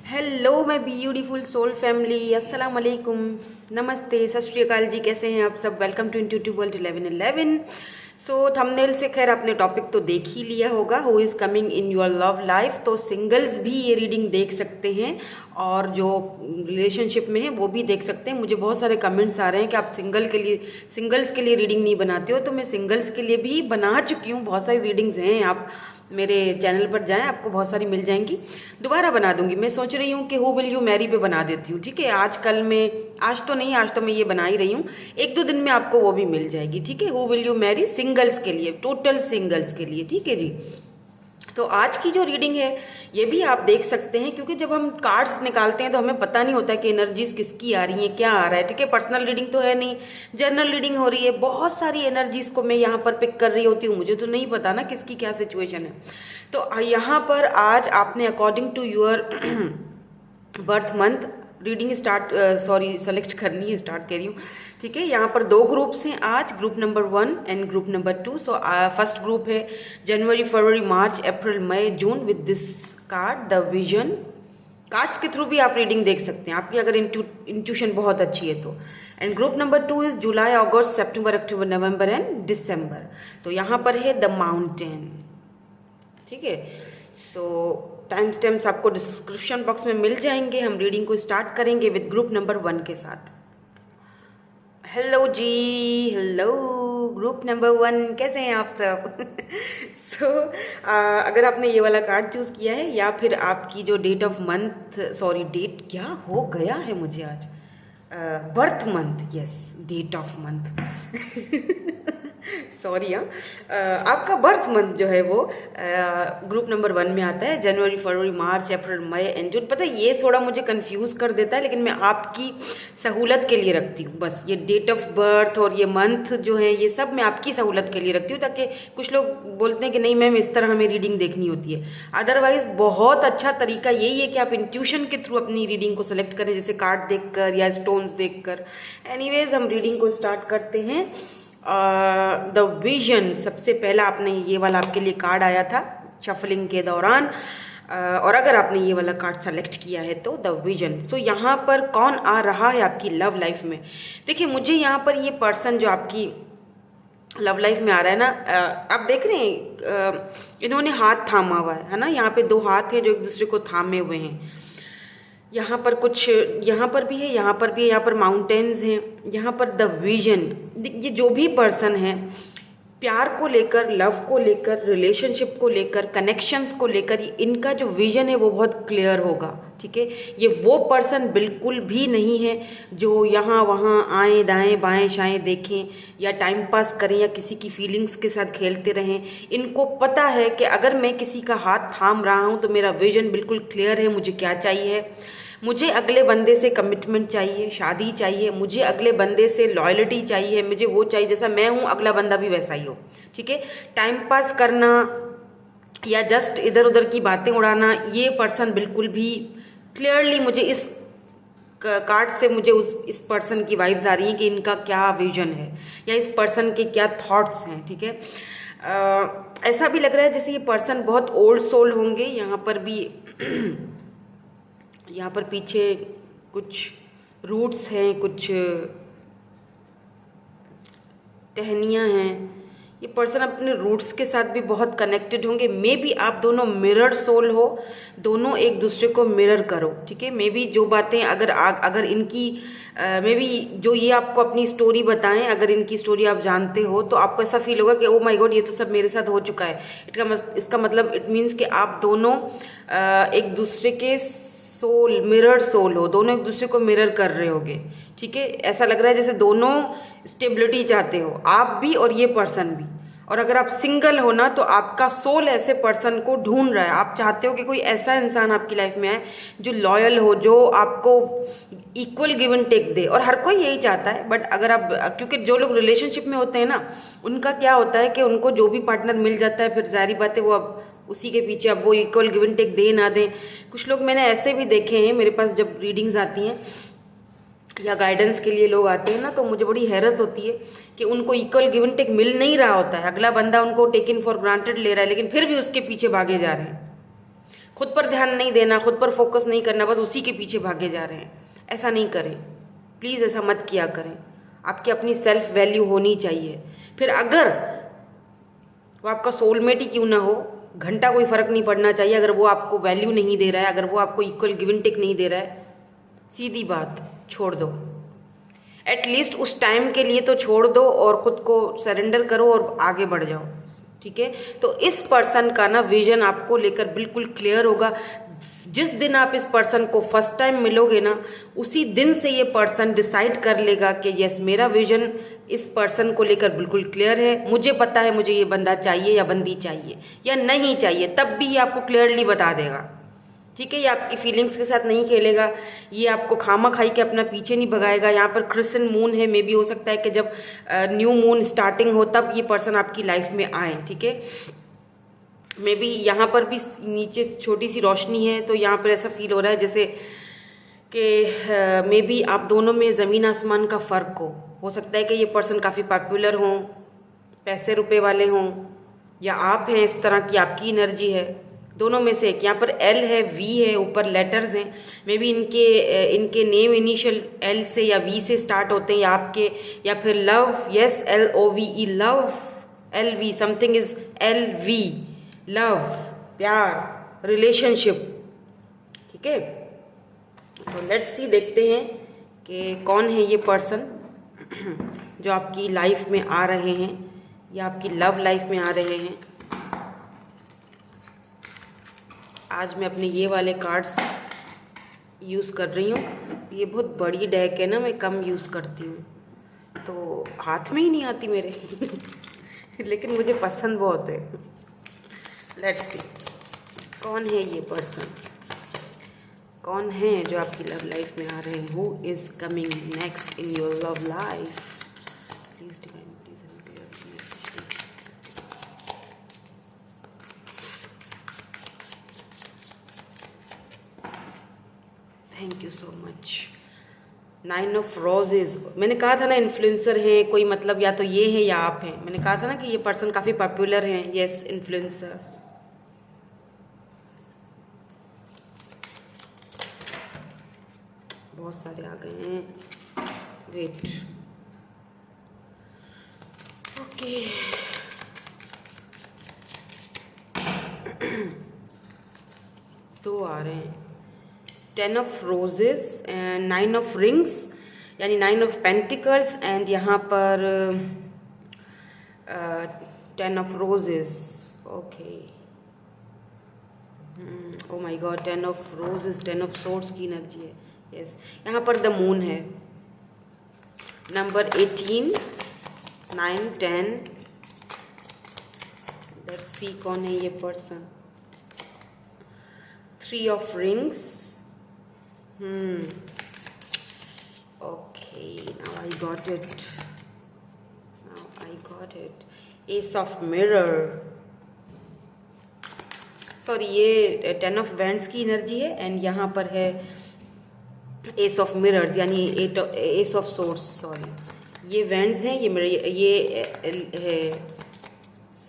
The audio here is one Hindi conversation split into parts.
Hello my beautiful soul family, अस्सलाम वालेकुम, नमस्ते, सत श्री अकाल जी। कैसे हैं आप सब? Welcome to intuitive world 1111। So thumbnail से खैर आपने टॉपिक तो देख ही लिया होगा, who is coming in your love life. तो सिंगल्स भी ये रीडिंग देख सकते हैं और जो रिलेशनशिप में है वो भी देख सकते हैं। मुझे बहुत सारे कमेंट्स आ रहे हैं कि आप सिंगल्स के लिए रीडिंग नहीं बनाते हो, तो मैं सिंगल्स के लिए भी बना चुकी हूँ। बहुत सारी रीडिंग्स हैं, आप मेरे चैनल पर जाएं, आपको बहुत सारी मिल जाएंगी। दोबारा बना दूंगी। मैं सोच रही हूँ कि हु विल यू मैरी पे बना देती हूँ, ठीक है। आज तो नहीं, आज तो मैं ये बना ही रही हूँ। एक दो दिन में आपको वो भी मिल जाएगी, ठीक है। Who will you Mary singles के लिए, टोटल सिंगल्स के लिए, ठीक है जी। तो आज की जो रीडिंग है ये भी आप देख सकते हैं, क्योंकि जब हम कार्ड्स निकालते हैं तो हमें पता नहीं होता कि एनर्जीज किसकी आ रही है, क्या आ रहा है, ठीक है। पर्सनल रीडिंग तो है नहीं, जनरल रीडिंग हो रही है। बहुत सारी एनर्जीज को मैं यहाँ पर पिक कर रही होती हूँ, मुझे तो नहीं पता ना किसकी क्या सिचुएशन है। तो यहाँ पर आज आपने according to your birth month reading select करनी है, स्टार्ट कर रही हूँ, ठीक है। यहाँ पर दो ग्रुप्स हैं आज, group number 1 and group number 2। So first group है जनवरी, फरवरी, मार्च, अप्रैल, मई, जून with this card the vision. Cards के थ्रू भी आप रीडिंग देख सकते हैं, आपकी अगर इंट्यूशन बहुत अच्छी है तो। एंड ग्रुप नंबर 2 इज जुलाई, अगस्त, सितंबर, अक्टूबर, नवंबर एंड दिसंबर। तो यहाँ पर है द माउंटेन, ठीक है। सो टाइम स्टैम्प्स आपको डिस्क्रिप्शन बॉक्स में मिल जाएंगे। हम रीडिंग को स्टार्ट करेंगे विद ग्रुप नंबर 1 के साथ। Hello ji, hello group number 1, कैसे हैं आप सब? सो अगर आपने ये वाला कार्ड चूज किया है या फिर आपकी जो date of month, sorry date क्या हो गया है मुझे आज, birth month, yes, date of month sorry हाँ, आपका बर्थ मंथ जो है वो ग्रुप नंबर 1 में आता है। जनवरी, फरवरी, मार्च, अप्रैल, मई एंड जून। पता है ये थोड़ा मुझे कंफ्यूज कर देता है, लेकिन मैं आपकी सहूलत के लिए रखती हूँ बस। ये डेट ऑफ बर्थ और ये मंथ जो है ये सब मैं आपकी सहूलत के लिए रखती हूँ, ताकि कुछ लोग बोलते हैं कि नहीं मैम इस तरह हमें रीडिंग देखनी होती है। अदरवाइज बहुत अच्छा तरीका यही है कि आप इंट्यूशन के थ्रू अपनी रीडिंग को सेलेक्ट करें, जैसे कार्ड देखकर या स्टोन्स देखकर। एनीवेज हम रीडिंग को स्टार्ट करते हैं। द विजन, सबसे पहला आपने ये वाला आपके लिए कार्ड आया था शफलिंग के दौरान। और अगर आपने ये वाला कार्ड सेलेक्ट किया है तो द विजन। सो यहाँ पर कौन आ रहा है आपकी लव लाइफ में? देखिए मुझे यहाँ पर ये पर्सन जो आपकी लव लाइफ में आ रहा है ना, आप देख रहे हैं इन्होंने हाथ थामा हुआ है ना। यहाँ पे दो हाथ हैं जो एक दूसरे को थामे हुए हैं। यहाँ पर कुछ, यहाँ पर भी है, यहाँ पर भी है, यहाँ पर माउंटेन्स हैं, यहाँ पर द विजन। ये जो भी पर्सन है प्यार को लेकर, लव को लेकर, रिलेशनशिप को लेकर, कनेक्शंस को लेकर, इनका जो विजन है वो बहुत क्लियर होगा, ठीक है। ये वो पर्सन बिल्कुल भी नहीं है जो यहाँ वहाँ आएँ दाएँ बाएँ शाएँ देखें या टाइम पास करें या किसी की फीलिंग्स के साथ खेलते रहें। इनको पता है कि अगर मैं किसी का हाथ थाम रहा हूँ तो मेरा विजन बिल्कुल क्लियर है, मुझे क्या चाहिए। मुझे अगले बंदे से कमिटमेंट चाहिए, शादी चाहिए, मुझे अगले बंदे से लॉयल्टी चाहिए, मुझे वो चाहिए जैसा मैं हूँ अगला बंदा भी वैसा ही हो, ठीक है। टाइम पास करना या जस्ट इधर उधर की बातें उड़ाना, ये पर्सन बिल्कुल भी क्लियरली, मुझे इस कार्ड से मुझे इस पर्सन की वाइब्स आ रही हैं कि इनका क्या विजन है या इस पर्सन के क्या थॉट्स हैं, ठीक है। ऐसा भी लग रहा है जैसे ये पर्सन बहुत ओल्ड सोल होंगे। यहाँ पर भी यहाँ पर पीछे कुछ रूट्स हैं, कुछ टहनियाँ हैं। ये पर्सन अपने रूट्स के साथ भी बहुत कनेक्टेड होंगे। मे बी आप दोनों मिरर सोल हो, दोनों एक दूसरे को मिरर करो, ठीक है। मे बी जो बातें अगर इनकी मे बी जो ये आपको अपनी स्टोरी बताएं, अगर इनकी स्टोरी आप जानते हो तो आपको ऐसा फील होगा कि ओ माय गॉड ये तो सब मेरे साथ हो चुका है। इसका मतलब इट मीन्स कि आप दोनों एक दूसरे के सोल, मिरर सोल हो, दोनों एक दूसरे को मिरर कर रहे होगे, ठीक है। ऐसा लग रहा है जैसे दोनों स्टेबिलिटी चाहते हो, आप भी और ये पर्सन भी। और अगर आप सिंगल हो ना तो आपका सोल ऐसे पर्सन को ढूंढ रहा है। आप चाहते हो कि कोई ऐसा इंसान आपकी लाइफ में आए जो लॉयल हो, जो आपको इक्वल गिव एंड टेक दे। और हर कोई यही चाहता है, बट अगर आप, क्योंकि जो लोग रिलेशनशिप में होते हैं ना, उनका क्या होता है कि उनको जो भी पार्टनर मिल जाता है फिर जारी बात है वो अब उसी के पीछे, अब वो इक्वल गिव एंड टेक दे ना दें। कुछ लोग मैंने ऐसे भी देखे हैं, मेरे पास जब रीडिंग्स आती हैं या गाइडेंस के लिए लोग आते हैं ना, तो मुझे बड़ी हैरत होती है कि उनको इक्वल गिव एंड टेक मिल नहीं रहा होता है। अगला बंदा उनको टेकन फॉर ग्रांटेड ले रहा है, लेकिन फिर भी उसके पीछे भागे जा रहे हैं। खुद पर ध्यान नहीं देना, खुद पर फोकस नहीं करना, बस उसी के पीछे भागे जा रहे हैं। ऐसा नहीं करें प्लीज़, ऐसा मत किया करें। आपकी अपनी सेल्फ वैल्यू होनी चाहिए। फिर अगर वो आपका सोलमेट ही क्यों ना हो, घंटा कोई फर्क नहीं पड़ना चाहिए। अगर वो आपको वैल्यू नहीं दे रहा है, अगर वो आपको इक्वल गिव एंड टेक नहीं दे रहा है, सीधी बात छोड़ दो। एटलीस्ट उस टाइम के लिए तो छोड़ दो और खुद को सरेंडर करो और आगे बढ़ जाओ, ठीक है। तो इस पर्सन का ना विजन आपको लेकर बिल्कुल क्लियर होगा। जिस दिन आप इस पर्सन को फर्स्ट टाइम मिलोगे ना, उसी दिन से ये पर्सन डिसाइड कर लेगा कि यस, मेरा विजन इस पर्सन को लेकर बिल्कुल क्लियर है। मुझे पता है मुझे ये बंदा चाहिए या बंदी चाहिए या नहीं चाहिए, तब भी ये आपको क्लियरली बता देगा, ठीक है। ये आपकी फीलिंग्स के साथ नहीं खेलेगा, ये आपको खामा खाई के अपना पीछे नहीं भगाएगा। यहाँ पर क्रिस्टन मून है, मे बी हो सकता है कि जब न्यू मून स्टार्टिंग हो तब ये पर्सन आपकी लाइफ में आए, ठीक है। मे बी यहाँ पर भी नीचे छोटी सी रोशनी है, तो यहाँ पर ऐसा फील हो रहा है जैसे कि मे बी आप दोनों में ज़मीन आसमान का फ़र्क हो सकता है कि ये पर्सन काफ़ी पॉपुलर हों, पैसे रुपए वाले हों, या आप हैं, इस तरह की आपकी एनर्जी है। दोनों में से एक। यहाँ पर एल है, वी है, ऊपर लेटर्स हैं। मे बी इनके नेम इनिशियल एल से या वी से स्टार्ट होते हैं, या आपके, या फिर love, yes, LOVE, love, LV, something is LV, love, प्यार, रिलेशनशिप, ठीक है। तो लेट्स सी, देखते हैं कि कौन है ये पर्सन जो आपकी लाइफ में आ रहे हैं या आपकी लव लाइफ में आ रहे हैं। आज मैं अपने ये वाले कार्ड्स यूज़ कर रही हूँ। ये बहुत बड़ी डेक है ना, मैं कम यूज़ करती हूँ तो हाथ में ही नहीं आती मेरे लेकिन मुझे पसंद बहुत है। लेट्स सी, कौन है ये पर्सन, कौन है जो आपकी लव लाइफ में आ रहे हैं। Who is coming next in your love life. Please divine, please clear message. Thank you so much. 9 of roses. मैंने कहा था ना इन्फ्लुएंसर है कोई, मतलब या तो ये है या आप हैं। मैंने कहा था ना कि ये पर्सन काफ़ी पॉपुलर है। Yes, influencer. बहुत सारे आ गए हैं, वेट, ओके। दो आ रहे हैं, 10 of roses and 9 of rings, यानी 9 ऑफ पेंटिकल्स, एंड यहाँ पर 10 of roses, okay. O my God, 10 of roses, 10 of swords की एनर्जी है। यस, यहाँ पर द मून है। नंबर 18, 9, 10। लेट्स सी कौन है ये person. 3 of rings, okay, now I got it, now I got it. S of mirror, sorry, ये 10 ऑफ वैंड्स की एनर्जी है, एंड यहाँ पर है एस ऑफ मिरर्स, यानी एस ऑफ सोर्ड्स, सॉरी। ये वैंड्स हैं, ये मिरर, ये है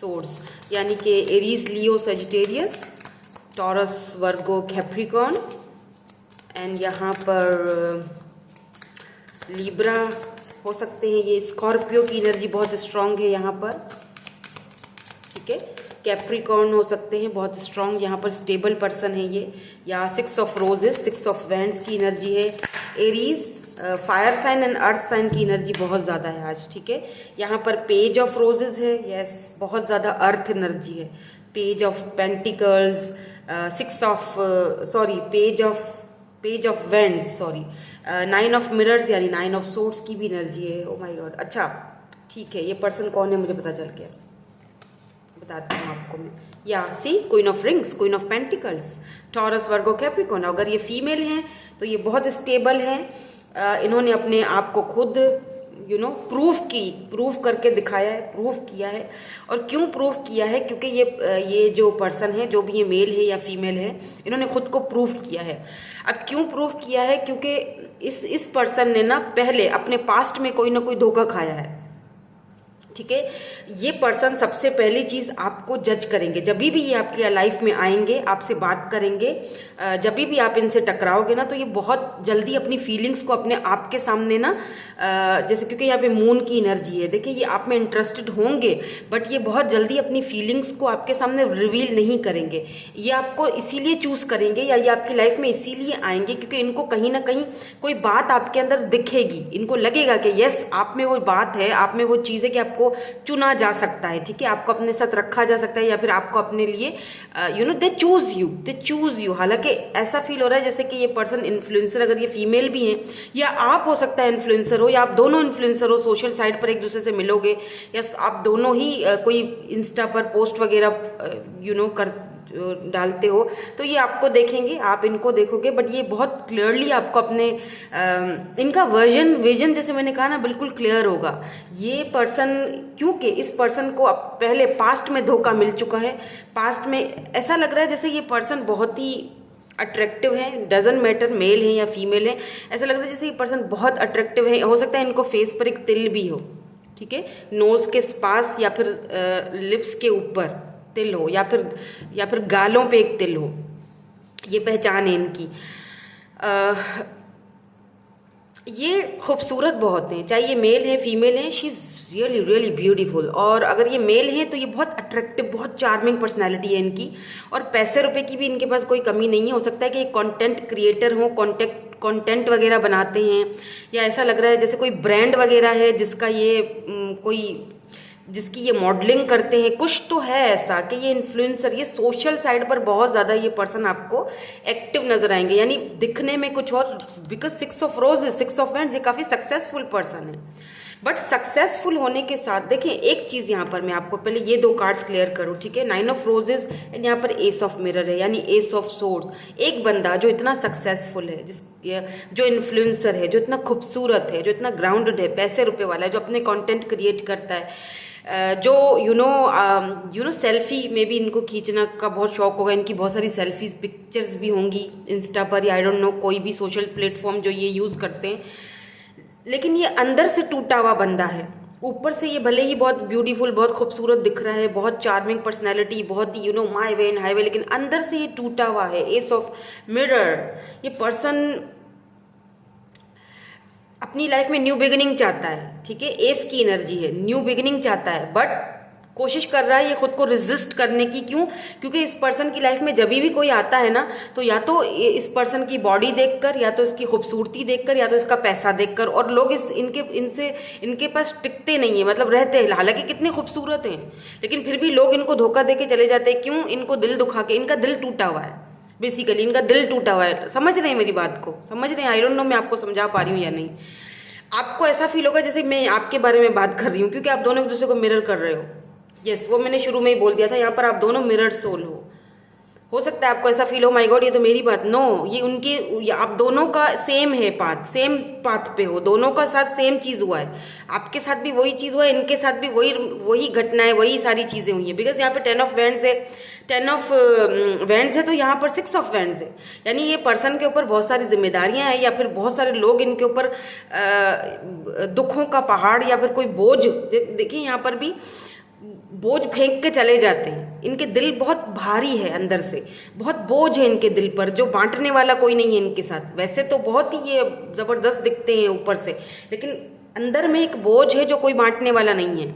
सोर्ड्स, यानी कि Aries, Leo, Sagittarius, taurus, Virgo, Capricorn, and यहाँ पर लिब्रा हो सकते हैं। ये स्कॉर्पियो की एनर्जी बहुत स्ट्रांग है यहाँ पर, ठीक है। कैप्रिकॉर्न हो सकते हैं, बहुत स्ट्रांग, यहाँ पर स्टेबल पर्सन है ये। या 6 ऑफ रोजेस, 6 ऑफ वैंड्स की एनर्जी है। Aries, fire sign and earth sign की एनर्जी बहुत ज़्यादा है आज, ठीक है। यहाँ पर पेज ऑफ रोजेस है, यस, बहुत ज़्यादा अर्थ एनर्जी है। Page of pentacles, 6 of, sorry, page of wands, sorry, 9 of mirrors, यानी 9 ऑफ सोर्ड्स की भी एनर्जी है। ओ माय गॉड, अच्छा ठीक है, ये पर्सन कौन है मुझे पता चल गया, बताती हूँ आपको मैं। या see, queen of rings, queen of pentacles, Taurus, Virgo, Capricorn. अगर ये फीमेल हैं तो ये बहुत स्टेबल हैं। इन्होंने अपने आप को खुद प्रूफ करके दिखाया है, प्रूफ किया है। और क्यों प्रूफ किया है? क्योंकि ये जो पर्सन है, जो भी ये मेल है या फीमेल है, इन्होंने खुद को प्रूफ किया है। अब क्यों प्रूफ किया है? क्योंकि इस पर्सन ने ना पहले अपने पास्ट में कोई ना कोई धोखा खाया है, ठीक है। ये पर्सन सबसे पहली चीज आपको जज करेंगे जब भी ये आपकी लाइफ में आएंगे, आपसे बात करेंगे, जब भी आप इनसे टकराओगे ना, तो ये बहुत जल्दी अपनी फीलिंग्स को अपने आप के सामने ना, जैसे क्योंकि यहाँ पे मून की एनर्जी है, देखिए ये आप में इंटरेस्टेड होंगे, बट ये बहुत जल्दी अपनी फीलिंग्स को आपके सामने रिवील नहीं करेंगे। ये आपको इसीलिए चूज करेंगे या ये आपकी लाइफ में इसीलिए आएंगे क्योंकि इनको कहीं ना कहीं कोई बात आपके अंदर दिखेगी, इनको लगेगा कि यस आप में वो बात है, आप में वो चीज़ है कि आपको चुना जा सकता है, ठीक है, आपको अपने साथ रखा जा सकता है, या फिर आपको अपने लिए दे चूज यू। हालांकि ऐसा फील हो रहा है जैसे कि ये पर्सन इन्फ्लुएंसर, अगर ये फीमेल भी हैं या आप हो सकता है इन्फ्लुएंसर हो, या आप दोनों इन्फ्लुएंसर हो, सोशल साइट पर एक दूसरे से मिलोगे, या आप दोनों ही कोई इंस्टा पर पोस्ट वगैरह कर डालते हो, तो ये आपको देखेंगे, आप इनको देखोगे, बट ये बहुत क्लियरली आपको अपने इनका विजन जैसे मैंने कहा ना, बिल्कुल क्लियर होगा ये पर्सन, क्योंकि इस पर्सन को पहले पास्ट में धोखा मिल चुका है। पास्ट में ऐसा लग रहा है जैसे ये पर्सन बहुत ही अट्रैक्टिव है, डजंट मैटर मेल है या फीमेल है, ऐसा लग रहा है जैसे ये पर्सन बहुत अट्रैक्टिव है। हो सकता है इनको फेस पर एक तिल भी हो, ठीक है, नोज के पास या फिर लिप्स के ऊपर तिल हो, या फिर गालों पे एक तिल हो, ये पहचान है इनकी। ये खूबसूरत बहुत हैं, चाहे ये मेल है फीमेल है, she is really really beautiful. और अगर ये मेल है तो ये बहुत अट्रैक्टिव, बहुत चार्मिंग पर्सनैलिटी है इनकी, और पैसे रुपए की भी इनके पास कोई कमी नहीं है। हो सकता है कि कंटेंट क्रिएटर हो, कंटेंट वगैरह बनाते हैं, या ऐसा लग रहा है जैसे कोई ब्रांड वगैरह है जिसका ये जिसकी ये मॉडलिंग करते हैं, कुछ तो है ऐसा कि ये इन्फ्लुएंसर, ये सोशल साइड पर बहुत ज़्यादा ये पर्सन आपको एक्टिव नजर आएंगे, यानी दिखने में कुछ और, because 6 of roses, 6 of wands, ये काफ़ी सक्सेसफुल पर्सन है। बट सक्सेसफुल होने के साथ देखिए एक चीज़ यहाँ पर मैं आपको पहले ये 2 कार्ड्स क्लियर करूँ, ठीक है, 9 ऑफ रोजेस एंड यहाँ पर एस ऑफ मिरर है, यानी एस ऑफ सोर्ड्स। एक बंदा जो इतना सक्सेसफुल है, जो इन्फ्लुएंसर है, जो इतना खूबसूरत है, जो इतना ग्राउंडेड है, पैसे रुपए वाला है, जो अपने कंटेंट क्रिएट करता है, जो सेल्फी में भी इनको खींचना का बहुत शौक होगा, इनकी बहुत सारी सेल्फीज पिक्चर्स भी होंगी इंस्टा पर, या आई डोंट नो कोई भी सोशल प्लेटफॉर्म जो ये यूज़ करते हैं। लेकिन ये अंदर से टूटा हुआ बंदा है, ऊपर से ये भले ही बहुत ब्यूटीफुल, बहुत खूबसूरत दिख रहा है, बहुत चार्मिंग पर्सनैलिटी, बहुत ही माई वे एंड हाईवे, लेकिन अंदर से ये टूटा हुआ है। एस ऑफ मिरर, ये पर्सन अपनी लाइफ में न्यू बिगिनिंग चाहता है, ठीक है, एस की एनर्जी है, न्यू बिगिनिंग चाहता है, बट कोशिश कर रहा है ये खुद को रेजिस्ट करने की। क्यों? क्योंकि इस पर्सन की लाइफ में जब भी कोई आता है ना, तो या तो इस पर्सन की बॉडी देखकर, या तो इसकी खूबसूरती देखकर, या तो इसका पैसा देखकर, और लोग इनके पास टिकते नहीं है, मतलब रहते हैं, हालांकि कितने खूबसूरत हैं, लेकिन फिर भी लोग इनको धोखा दे के चले जाते हैं। क्यों? इनको दिल दुखा के, इनका दिल टूटा हुआ है, बेसिकली इनका दिल टूटा हुआ है। समझ रहे हैं मेरी बात को? समझ रहे हैं? आई डोंट नो मैं आपको समझा पा रही हूँ या नहीं। आपको ऐसा फील होगा जैसे मैं आपके बारे में बात कर रही हूँ, क्योंकि आप दोनों एक दूसरे को मिरर कर रहे हो। यस, वो मैंने शुरू में ही बोल दिया था, यहाँ पर आप दोनों मिरर सोल हो सकता है आपको ऐसा फील हो, माय गॉड ये तो मेरी बात, नो, ये आप दोनों का सेम है पाथ, सेम पाथ पे हो, दोनों का साथ सेम चीज हुआ है, आपके साथ भी वही चीज हुआ है, इनके साथ भी वही घटनाएं, वही सारी चीजें हुई है। बिकॉज यहाँ पे 10 ऑफ वैंड्स है, 10 ऑफ वैंड्स है, तो यहाँ पर 6 ऑफ वैंड्स है, यानी ये पर्सन के ऊपर बहुत सारी जिम्मेदारियां हैं, या फिर बहुत सारे लोग इनके ऊपर दुखों का पहाड़ या फिर कोई बोझ, देखिए यहाँ पर भी बोझ फेंक के चले जाते हैं। इनके दिल बहुत भारी है, अंदर से बहुत बोझ है इनके दिल पर, जो बांटने वाला कोई नहीं है इनके साथ। वैसे तो बहुत ही ये जबरदस्त दिखते हैं ऊपर से, लेकिन अंदर में एक बोझ है जो कोई बांटने वाला नहीं है।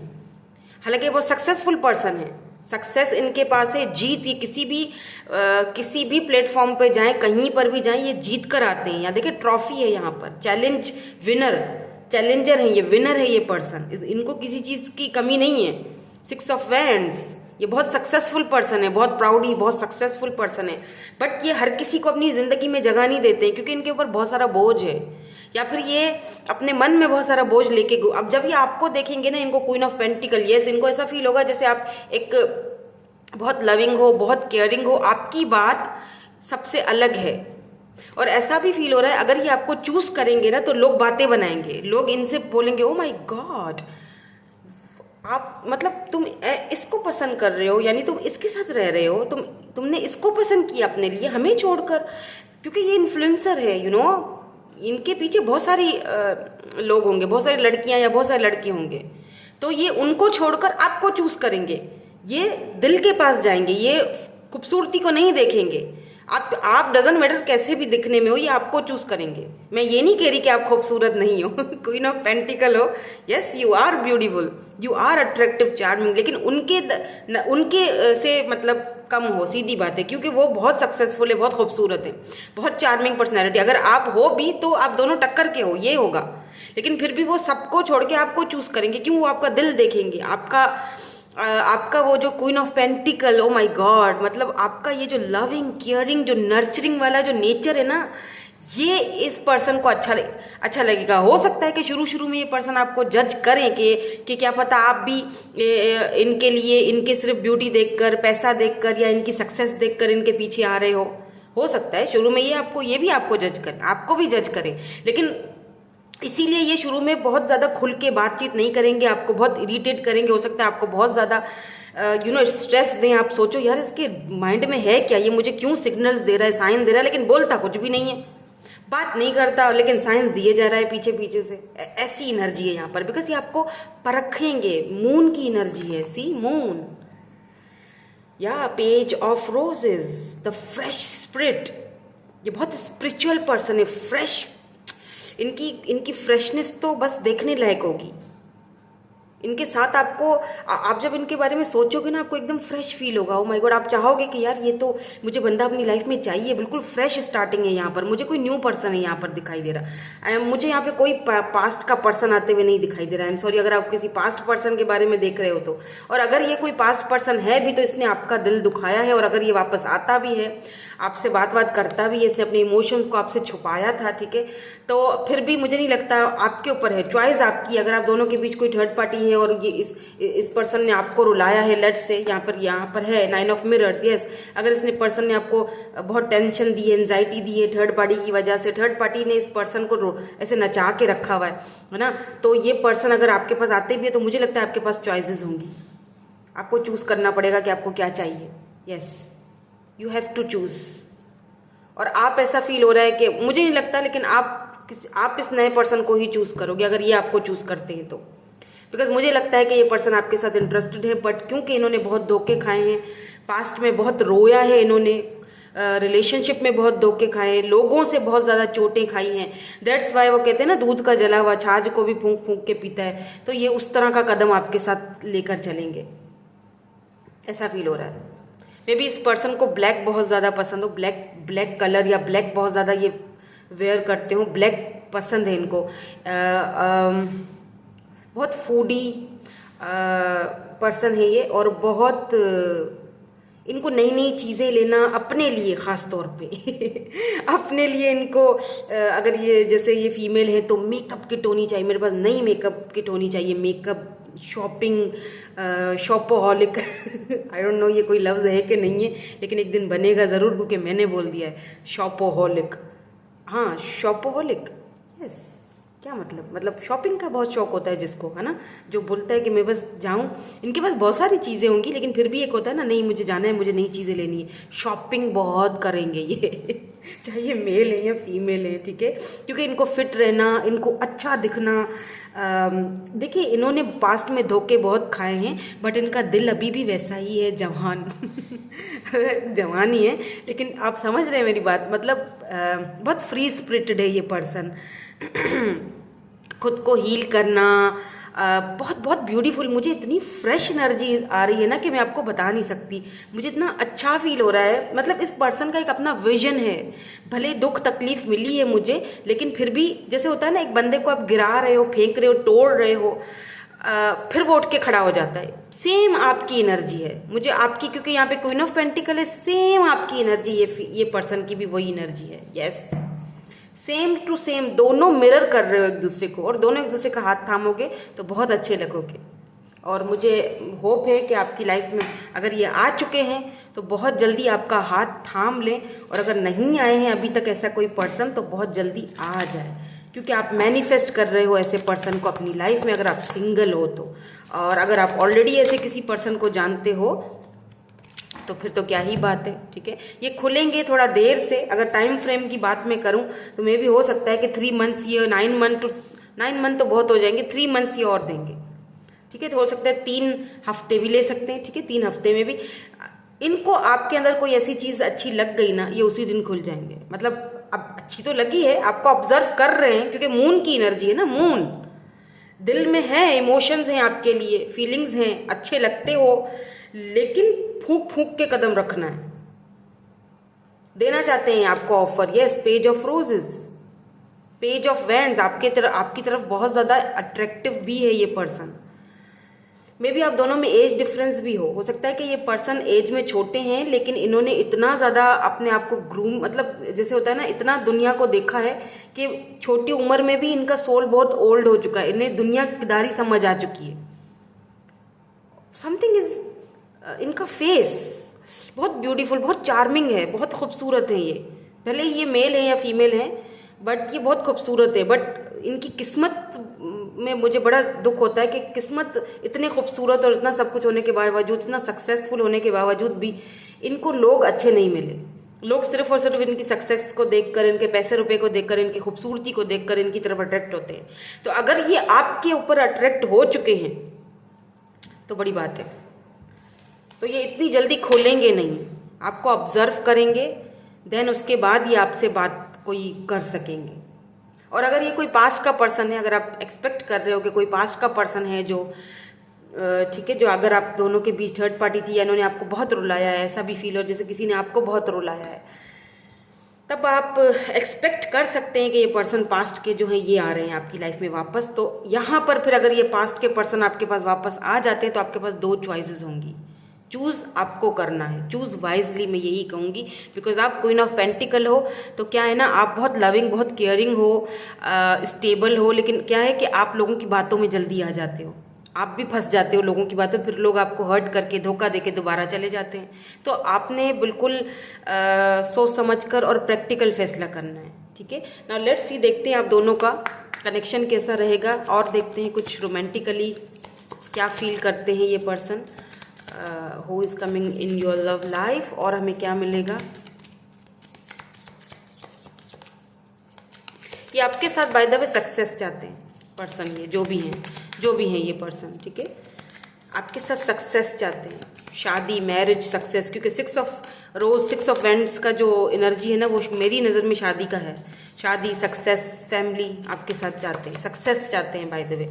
हालांकि बहुत सक्सेसफुल पर्सन है, सक्सेस इनके पास है, जीत, ये किसी भी प्लेटफॉर्म पे जाएं, कहीं पर भी जाएं, ये जीत कर आते हैं। यहाँ देखिए ट्रॉफी है, यहाँ पर चैलेंजर है, ये विनर है ये पर्सन, इनको किसी चीज की कमी नहीं है। 6 ऑफ वैंड्स, ये बहुत सक्सेसफुल पर्सन है, बहुत प्राउडी, बहुत सक्सेसफुल पर्सन है, बट ये हर किसी को अपनी जिंदगी में जगह नहीं देते हैं, क्योंकि इनके ऊपर बहुत सारा बोझ है, या फिर ये अपने मन में बहुत सारा बोझ लेके। अब जब ये आपको देखेंगे ना, इनको क्वीन ऑफ पेंटिकल, यस, इनको ऐसा फील होगा जैसे आप एक बहुत लविंग हो, बहुत केयरिंग हो, आपकी बात सबसे अलग है। और ऐसा भी फील हो रहा है अगर ये आपको चूज करेंगे ना, तो लोग बातें बनाएंगे, लोग इनसे बोलेंगे, ओ माय गॉड, आप मतलब तुम इसको पसंद कर रहे हो, यानी तुम इसके साथ रह रहे हो, तुमने इसको पसंद किया अपने लिए, हमें छोड़कर, क्योंकि ये इन्फ्लुएंसर है, इनके पीछे बहुत सारी लोग होंगे, बहुत सारी लड़कियां या बहुत सारे लड़के होंगे, तो ये उनको छोड़कर आपको चूज करेंगे, ये दिल के पास जाएंगे, ये खूबसूरती को नहीं देखेंगे। आप डजंट मैटर कैसे भी दिखने में हो, ये आपको चूज करेंगे। मैं ये नहीं कह रही कि आप खूबसूरत नहीं हो, क्वीन ऑफ पेंटिकल हो, yes you are beautiful, you are attractive, charming, लेकिन उनके से मतलब कम हो, सीधी बात है, क्योंकि वो बहुत सक्सेसफुल है, बहुत खूबसूरत है, बहुत चार्मिंग पर्सनैलिटी। अगर आप हो भी तो आप दोनों टक्कर के हो, ये होगा। लेकिन फिर भी वो सबको छोड़ के आपको चूज करेंगे, क्यों? वो आपका दिल देखेंगे, आपका वो जो queen of pentacle, O my God, मतलब आपका ये जो लविंग, केयरिंग, जो नर्चरिंग वाला जो नेचर है ना, ये इस पर्सन को अच्छा लगेगा। हो सकता है कि शुरू शुरू में ये पर्सन आपको जज करें कि क्या पता आप भी इनके लिए, इनके सिर्फ ब्यूटी देखकर, पैसा देखकर या इनकी सक्सेस देखकर इनके पीछे आ रहे हो सकता है शुरू में ये भी आपको जज करें, आपको भी जज करें। लेकिन इसीलिए ये शुरू में बहुत ज़्यादा खुल के बातचीत नहीं करेंगे, आपको बहुत इरिटेट करेंगे, हो सकता है आपको बहुत ज़्यादा स्ट्रेस दें। आप सोचो यार इसके माइंड में है क्या, ये मुझे क्यों सिग्नल्स दे रहा है, साइन दे रहा है, लेकिन बोलता कुछ भी नहीं है, बात नहीं करता, लेकिन साइंस दिए जा रहा है पीछे पीछे से। ऐसी एनर्जी है यहाँ पर, बिकॉज ये आपको परखेंगे। मून की एनर्जी है, सी मून, या page of roses, the fresh spirit. ये बहुत स्पिरिचुअल पर्सन है, फ्रेश, इनकी फ्रेशनेस तो बस देखने लायक होगी। इनके साथ आप जब इनके बारे में सोचोगे ना, आपको एकदम फ्रेश फील होगा। ओ माय गॉड, आप चाहोगे कि यार ये तो मुझे बंदा अपनी लाइफ में चाहिए, बिल्कुल फ्रेश स्टार्टिंग है यहाँ पर, मुझे कोई न्यू पर्सन है यहाँ पर दिखाई दे रहा। मुझे यहाँ पे कोई पास्ट का पर्सन आते हुए नहीं दिखाई दे रहा है। आई एम सॉरी अगर आप किसी पास्ट पर्सन के बारे में देख रहे हो तो, और अगर ये कोई पास्ट पर्सन है भी तो इसने आपका दिल दुखाया है, और अगर ये वापस आता भी है, आपसे बात करता भी है, इसने अपने इमोशंस को आपसे छुपाया था, ठीक है, तो फिर भी मुझे नहीं लगता, आपके ऊपर है, चॉइस आपकी। अगर आप दोनों के बीच कोई थर्ड पार्टी है और ये इस पर्सन ने आपको रुलाया है, लेट्स से यहाँ पर है 9 ऑफ मिरर्स, यस, अगर इसने पर्सन ने आपको बहुत टेंशन दी है, एंजाइटी दी है थर्ड पार्टी की वजह से, थर्ड पार्टी ने इस पर्सन को ऐसे नचा के रखा हुआ है ना, तो ये पर्सन अगर आपके पास आते भी है तो मुझे लगता है आपके पास चॉइसेस होंगी, आपको चूज करना पड़ेगा कि आपको क्या चाहिए। Yes, you have to choose. और आप ऐसा फील हो रहा है कि मुझे नहीं लगता, लेकिन आप इस नए पर्सन को ही चूज करोगे अगर ये आपको चूज करते हैं तो, बिकॉज मुझे लगता है कि ये पर्सन आपके साथ इंटरेस्टेड है, बट क्योंकि इन्होंने बहुत धोखे खाए हैं, पास्ट में बहुत रोया है इन्होंने, रिलेशनशिप में बहुत धोखे खाए हैं, लोगों से बहुत ज़्यादा चोटें खाई हैं, दैट्स वाई वो कहते हैं ना, दूध का जला हुआ छाछ को भी फूंक फूंक के पीता है, तो ये उस तरह का कदम आपके साथ लेकर चलेंगे, ऐसा फील हो रहा है। मे बी इस पर्सन को ब्लैक बहुत ज़्यादा पसंद हो, ब्लैक कलर या ब्लैक बहुत ज़्यादा ये वेयर करते हो, ब्लैक पसंद है इनको। बहुत फूडी पर्सन है ये, और बहुत इनको नई नई चीज़ें लेना अपने लिए, ख़ास तौर पे अपने लिए इनको, अगर ये जैसे ये फीमेल है तो मेकअप किट होनी चाहिए, मेरे पास नई मेकअप किट होनी चाहिए, makeup, shopping, shopaholic I don't know ये कोई लफ्ज़ है कि नहीं है, लेकिन एक दिन बनेगा ज़रूर, क्योंकि मैंने बोल दिया है शॉपोहॉलिक। हाँ, शॉपोहॉलिक, यस, क्या मतलब शॉपिंग का बहुत शौक होता है जिसको, है ना, जो बोलता है कि मैं बस जाऊं, इनके पास बहुत सारी चीज़ें होंगी, लेकिन फिर भी एक होता है ना, नहीं मुझे जाना है, मुझे नई चीज़ें लेनी है, शॉपिंग बहुत करेंगे ये चाहे मेल है या फीमेल है, ठीक है, क्योंकि इनको फिट रहना, इनको अच्छा दिखना। देखिए इन्होंने पास्ट में धोखे बहुत खाए हैं, बट इनका दिल अभी भी वैसा ही है, जवान जवान ही है, लेकिन आप समझ रहे हैं मेरी बात, मतलब बहुत फ्री स्पिरिटेड है ये पर्सन खुद को हील करना, बहुत बहुत ब्यूटीफुल। मुझे इतनी फ्रेश एनर्जी आ रही है ना कि मैं आपको बता नहीं सकती, मुझे इतना अच्छा फील हो रहा है। मतलब इस पर्सन का एक अपना विजन है, भले दुख तकलीफ मिली है मुझे, लेकिन फिर भी जैसे होता है ना, एक बंदे को आप गिरा रहे हो, फेंक रहे हो, तोड़ रहे हो, फिर वो उठ के खड़ा हो जाता है। सेम आपकी एनर्जी है मुझे, आपकी, क्योंकि यहाँ पे क्वीन ऑफ पेंटिकल है, सेम आपकी एनर्जी ये पर्सन की भी वही एनर्जी है। यस, सेम टू सेम, दोनों मिरर कर रहे हो एक दूसरे को, और दोनों एक दूसरे का हाथ थामोगे तो बहुत अच्छे लगोगे। और मुझे होप है कि आपकी लाइफ में अगर ये आ चुके हैं तो बहुत जल्दी आपका हाथ थाम लें, और अगर नहीं आए हैं अभी तक ऐसा कोई पर्सन तो बहुत जल्दी आ जाए, क्योंकि आप मैनिफेस्ट कर रहे हो ऐसे पर्सन को अपनी लाइफ में, अगर आप सिंगल हो तो। और अगर आप ऑलरेडी ऐसे किसी पर्सन को जानते हो तो फिर तो क्या ही बात है, ठीक है। ये खुलेंगे थोड़ा देर से, अगर टाइम फ्रेम की बात मैं करूं तो मे भी हो सकता है कि 3 मंथ्स या 9 मंथ तो बहुत हो जाएंगे, 3 मंथ्स ये और देंगे, ठीक है। तो हो सकता है 3 हफ्ते भी ले सकते हैं, ठीक है। 3 हफ्ते में भी इनको आपके अंदर कोई ऐसी चीज अच्छी लग गई ना, ये उसी दिन खुल जाएंगे। मतलब अब अच्छी तो लगी है, आपको ऑब्जर्व कर रहे हैं, क्योंकि मून की एनर्जी है ना, मून दिल में है, इमोशंस हैं आपके लिए, फीलिंग्स हैं, अच्छे लगते हो, लेकिन फूक फूक के कदम रखना है। देना चाहते हैं आपको offer, yes, page of roses, page of wands, आपकी तरफ बहुत ज्यादा अट्रैक्टिव भी है ये पर्सन। मे बी आप दोनों में एज डिफरेंस भी हो सकता है कि ये पर्सन एज में छोटे हैं, लेकिन इन्होंने इतना ज्यादा अपने आप को ग्रूम, मतलब जैसे होता है ना, इतना दुनिया को देखा है कि छोटी उम्र में भी इनका सोल बहुत ओल्ड हो चुका है, इन्हें दुनियादारी समझ आ चुकी है। समथिंग इज इनका फेस बहुत ब्यूटीफुल, बहुत चार्मिंग है, बहुत खूबसूरत है ये। भले ही ये मेल है या फीमेल है, बट ये बहुत खूबसूरत है। बट इनकी किस्मत में मुझे बड़ा दुख होता है कि किस्मत इतने खूबसूरत और इतना सब कुछ होने के बावजूद, इतना सक्सेसफुल होने के बावजूद भी इनको लोग अच्छे नहीं मिले। लोग सिर्फ और सिर्फ इनकी सक्सेस को देखकर, इनके पैसे रुपए को देखकर, इनकी खूबसूरती को देखकर इनकी तरफ अट्रैक्ट होते हैं। तो अगर ये आपके ऊपर अट्रैक्ट हो चुके हैं तो बड़ी बात है। तो ये इतनी जल्दी खोलेंगे नहीं, आपको ऑब्जर्व करेंगे, देन उसके बाद ये आपसे बात कोई कर सकेंगे। और अगर ये कोई पास्ट का पर्सन है, अगर आप एक्सपेक्ट कर रहे हो कि कोई पास्ट का पर्सन है जो ठीक है, जो अगर आप दोनों के बीच थर्ड पार्टी थी या इन्होंने आपको बहुत रुलाया है, ऐसा भी फील हो जैसे किसी ने आपको बहुत रुलाया है, तब आप एक्सपेक्ट कर सकते हैं कि ये पर्सन पास्ट के जो हैं ये आ रहे हैं आपकी लाइफ में वापस। तो यहाँ पर फिर अगर ये पास्ट के पर्सन आपके पास वापस आ जाते हैं तो आपके पास 2 चॉइसेस होंगी। चूज आपको करना है, चूज वाइजली, मैं यही कहूँगी। बिकॉज आप क्वीन ऑफ पेंटिकल हो, तो क्या है ना, आप बहुत लविंग, बहुत केयरिंग हो, स्टेबल हो, लेकिन क्या है कि आप लोगों की बातों में जल्दी आ जाते हो, आप भी फंस जाते हो लोगों की बातों, फिर लोग आपको हर्ट करके, धोखा देके दोबारा चले जाते हैं। तो आपने बिल्कुल सोच समझकर और प्रैक्टिकल फैसला करना है, ठीक है। नाउ लेट्स सी, देखते हैं आप दोनों का कनेक्शन कैसा रहेगा, और देखते हैं कुछ रोमांटिकली क्या फील करते हैं ये person, who is coming in your love life, और हमें क्या मिलेगा। ये आपके साथ बाय द वे सक्सेस चाहते हैं पर्सन, ये जो भी हैं ये पर्सन, ठीक है, आपके साथ सक्सेस चाहते हैं, शादी, मैरिज, सक्सेस। क्योंकि 6 ऑफ रोज, 6 ऑफ वैंड्स का जो एनर्जी है ना, वो मेरी नज़र में शादी का है। शादी, सक्सेस, फैमिली आपके साथ चाहते हैं, सक्सेस चाहते हैं बाय द वे।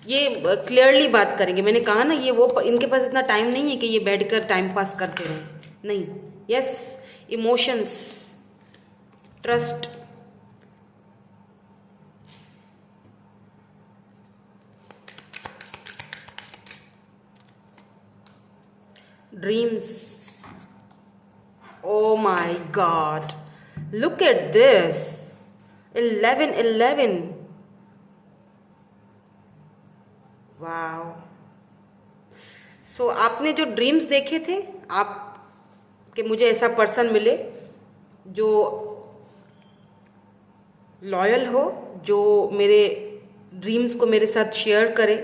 ये क्लियरली बात करेंगे, मैंने कहा ना, ये वो, इनके पास इतना टाइम नहीं है कि ये बैठकर टाइम पास करते रहें, नहीं। Yes, emotions, trust, dreams. Oh my god, look at this, 11 wow. So आपने जो ड्रीम्स देखे थे, आप कि मुझे ऐसा पर्सन मिले जो लॉयल हो, जो मेरे ड्रीम्स को मेरे साथ शेयर करे,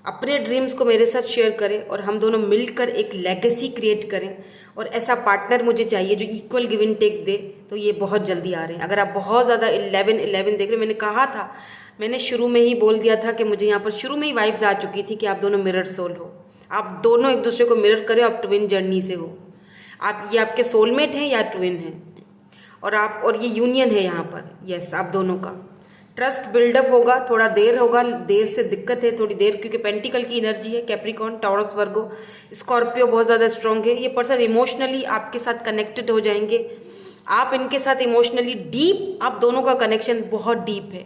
अपने ड्रीम्स को मेरे साथ शेयर करें, और हम दोनों मिलकर एक लेगेसी क्रिएट करें। और ऐसा पार्टनर मुझे चाहिए जो इक्वल गिव एंड टेक दे। तो ये बहुत जल्दी आ रहे हैं। अगर आप बहुत ज़्यादा 11 देख रहे हो, मैंने कहा था, मैंने शुरू में ही बोल दिया था कि मुझे यहाँ पर शुरू में ही वाइब्स आ चुकी थी कि आप दोनों मिरर सोल हो, आप दोनों एक दूसरे को मिरर करें, आप ट्विन जर्नी से हो, आप ये आपके सोलमेट हैं या ट्विन हैं, और ये यूनियन है यहाँ पर। यस, आप दोनों का ट्रस्ट बिल्डअप होगा, थोड़ा देर होगा, देर से दिक्कत है थोड़ी देर, क्योंकि पेंटिकल की एनर्जी है, कैप्रिकॉन, टॉरस, वर्गो, स्कॉर्पियो बहुत ज़्यादा स्ट्रांग है। ये पर्सन इमोशनली आपके साथ कनेक्टेड हो जाएंगे, आप इनके साथ इमोशनली डीप, आप दोनों का कनेक्शन बहुत डीप है।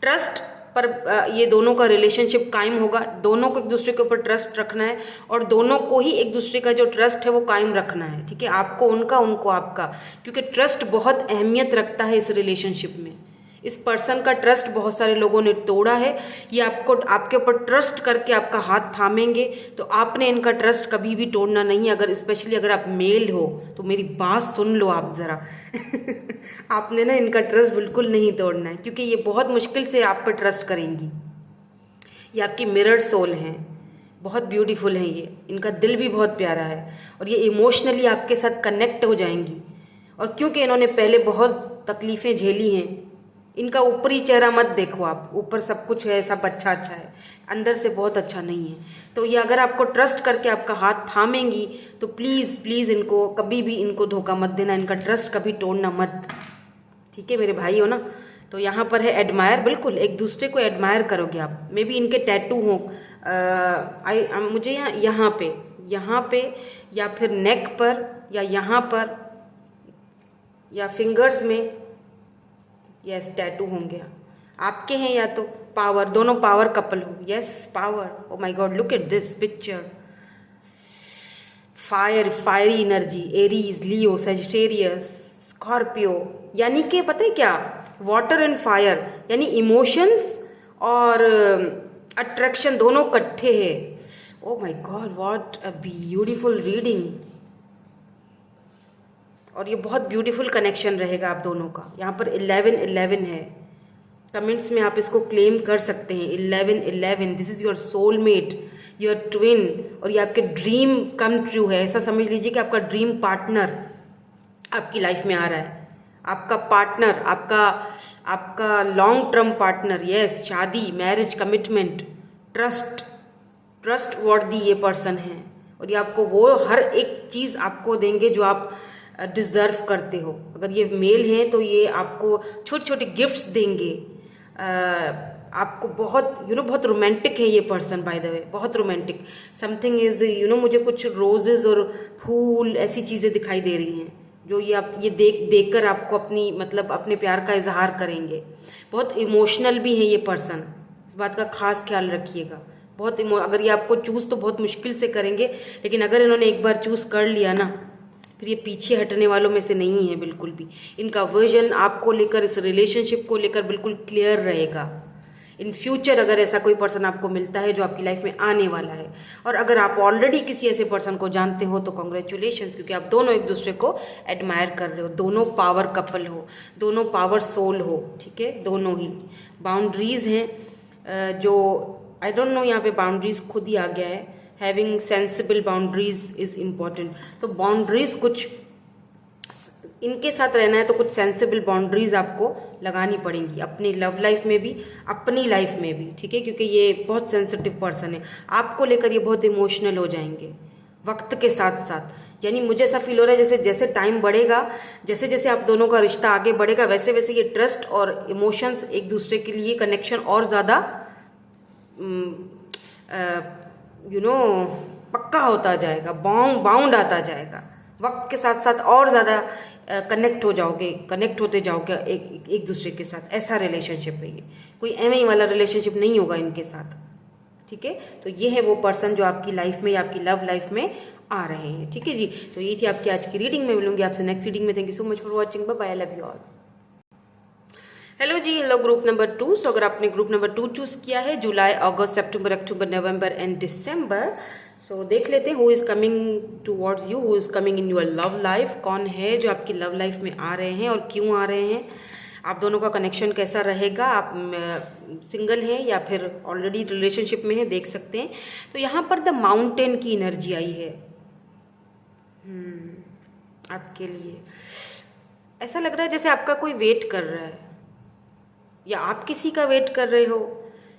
ट्रस्ट पर ये दोनों का रिलेशनशिप कायम होगा, दोनों को एक दूसरे के ऊपर ट्रस्ट रखना है, और दोनों को ही एक दूसरे का जो ट्रस्ट है वो कायम रखना है, ठीक है। आपको उनका, उनको आपका, क्योंकि ट्रस्ट बहुत अहमियत रखता है इस रिलेशनशिप में। इस पर्सन का ट्रस्ट बहुत सारे लोगों ने तोड़ा है, ये आपको, आपके ऊपर ट्रस्ट करके आपका हाथ थामेंगे, तो आपने इनका ट्रस्ट कभी भी तोड़ना नहीं। अगर स्पेशली अगर आप मेल हो तो मेरी बात सुन लो आप ज़रा आपने ना इनका ट्रस्ट बिल्कुल नहीं तोड़ना है, क्योंकि ये बहुत मुश्किल से आप पर ट्रस्ट करेंगी। ये आपकी मिरर सोल हैं, बहुत ब्यूटीफुल हैं ये, इनका दिल भी बहुत प्यारा है, और ये इमोशनली आपके साथ कनेक्ट हो जाएंगी। और क्योंकि इन्होंने पहले बहुत तकलीफ़ें झेली हैं, इनका ऊपरी चेहरा मत देखो आप, ऊपर सब कुछ है, सब अच्छा अच्छा है, अंदर से बहुत अच्छा नहीं है। तो ये अगर आपको ट्रस्ट करके आपका हाथ थामेंगी तो प्लीज़ प्लीज़ इनको कभी भी इनको धोखा मत देना, इनका ट्रस्ट कभी तोड़ना मत, ठीक है मेरे भाई हो ना। तो यहाँ पर है एडमायर, बिल्कुल एक दूसरे को एडमायर करोगे आप। मे बी इनके टैटू हो मुझे यहाँ पे या फिर नेक पर या यहाँ पर या फिंगर्स में, यस टैटू होंगे आपके हैं, या तो पावर, दोनों पावर कपल हो, yes power. O my God look at this picture, fiery energy, Aries, Leo, Sagittarius, Scorpio, यानी कि पता है क्या, वाटर एंड फायर, यानी इमोशंस और अट्रैक्शन दोनों इकट्ठे हैं। ओ my God what a beautiful reading. और ये बहुत ब्यूटीफुल कनेक्शन रहेगा आप दोनों का। यहाँ पर 11-11 है, कमेंट्स में आप इसको क्लेम कर सकते हैं। 11-11, this is your soulmate, your twin, और ये आपके ड्रीम कम ट्रू है। ऐसा समझ लीजिए कि आपका ड्रीम पार्टनर आपकी लाइफ में आ रहा है, आपका पार्टनर, आपका लॉन्ग टर्म पार्टनर, यस, शादी, मैरिज, कमिटमेंट, ट्रस्ट वर्दी ये पर्सन है। और ये आपको वो हर एक चीज़ आपको देंगे जो आप डिजर्व करते हो। अगर ये मेल हैं तो ये आपको छोटे छोटे गिफ्ट्स देंगे, आपको बहुत बहुत रोमांटिक है ये पर्सन, बाय द वे बहुत रोमांटिक। समथिंग इज मुझे कुछ रोजेज और फूल ऐसी चीज़ें दिखाई दे रही हैं जो ये आप ये देखकर आपको अपनी मतलब अपने प्यार का इजहार करेंगे। बहुत इमोशनल भी है ये पर्सन, इस बात का खास ख्याल रखिएगा। बहुत अगर ये आपको चूज तो बहुत मुश्किल से करेंगे, लेकिन अगर इन्होंने एक बार चूज कर लिया ना फिर ये पीछे हटने वालों में से नहीं है बिल्कुल भी। इनका वर्जन आपको लेकर, इस रिलेशनशिप को लेकर बिल्कुल क्लियर रहेगा। इन फ्यूचर अगर ऐसा कोई पर्सन आपको मिलता है जो आपकी लाइफ में आने वाला है, और अगर आप ऑलरेडी किसी ऐसे पर्सन को जानते हो तो कॉन्ग्रेचुलेशंस, क्योंकि आप दोनों एक दूसरे को एडमायर कर रहे हो, दोनों पावर कपल हो, दोनों पावर सोल हो, ठीक है, दोनों ही। बाउंड्रीज हैं जो आई डोंट नो, यहाँ पे बाउंड्रीज खुद ही आ गया है। Having sensible boundaries is important. तो बाउंड्रीज कुछ इनके साथ रहना है तो कुछ सेंसिबल बाउंड्रीज आपको लगानी पड़ेंगी अपनी लव लाइफ में भी, अपनी लाइफ में भी, ठीक है, क्योंकि ये बहुत सेंसिटिव पर्सन है। आपको लेकर ये बहुत इमोशनल हो जाएंगे वक्त के साथ साथ। यानी मुझे ऐसा फील हो रहा है जैसे जैसे टाइम बढ़ेगा, जैसे जैसे आप दोनों का रिश्ता आगे बढ़ेगा, वैसे वैसे ये ट्रस्ट और इमोशंस एक दूसरे के लिए कनेक्शन और ज़्यादा पक्का होता जाएगा, बाउंड आता जाएगा। वक्त के साथ साथ और ज़्यादा कनेक्ट होते जाओगे एक दूसरे के साथ। ऐसा रिलेशनशिप है ये, कोई एम ही वाला रिलेशनशिप नहीं होगा इनके साथ, ठीक है। तो ये है वो पर्सन जो आपकी लाइफ में या आपकी लव लाइफ में आ रहे हैं, ठीक है जी। तो ये थी आपकी आज की रीडिंग में, मिलूंगी आपसे नेक्स्ट रीडिंग में। Thank you so much for watching, bye bye, I love you all. Hello ji, hello group number 2। So अगर आपने ग्रुप नंबर 2 चूज किया है, जुलाई, अगस्त, सितंबर, अक्टूबर, नवंबर एंड दिसंबर, सो देख लेते हैं who is coming towards you, who is coming in your love life. कौन है जो आपकी लव लाइफ में आ रहे हैं और क्यों आ रहे हैं, आप दोनों का कनेक्शन कैसा रहेगा, आप सिंगल हैं या फिर ऑलरेडी रिलेशनशिप में है, देख सकते हैं। तो यहाँ पर द माउंटेन की एनर्जी आई है आपके लिए। ऐसा लग रहा है जैसे आपका कोई वेट कर रहा है या आप किसी का वेट कर रहे हो,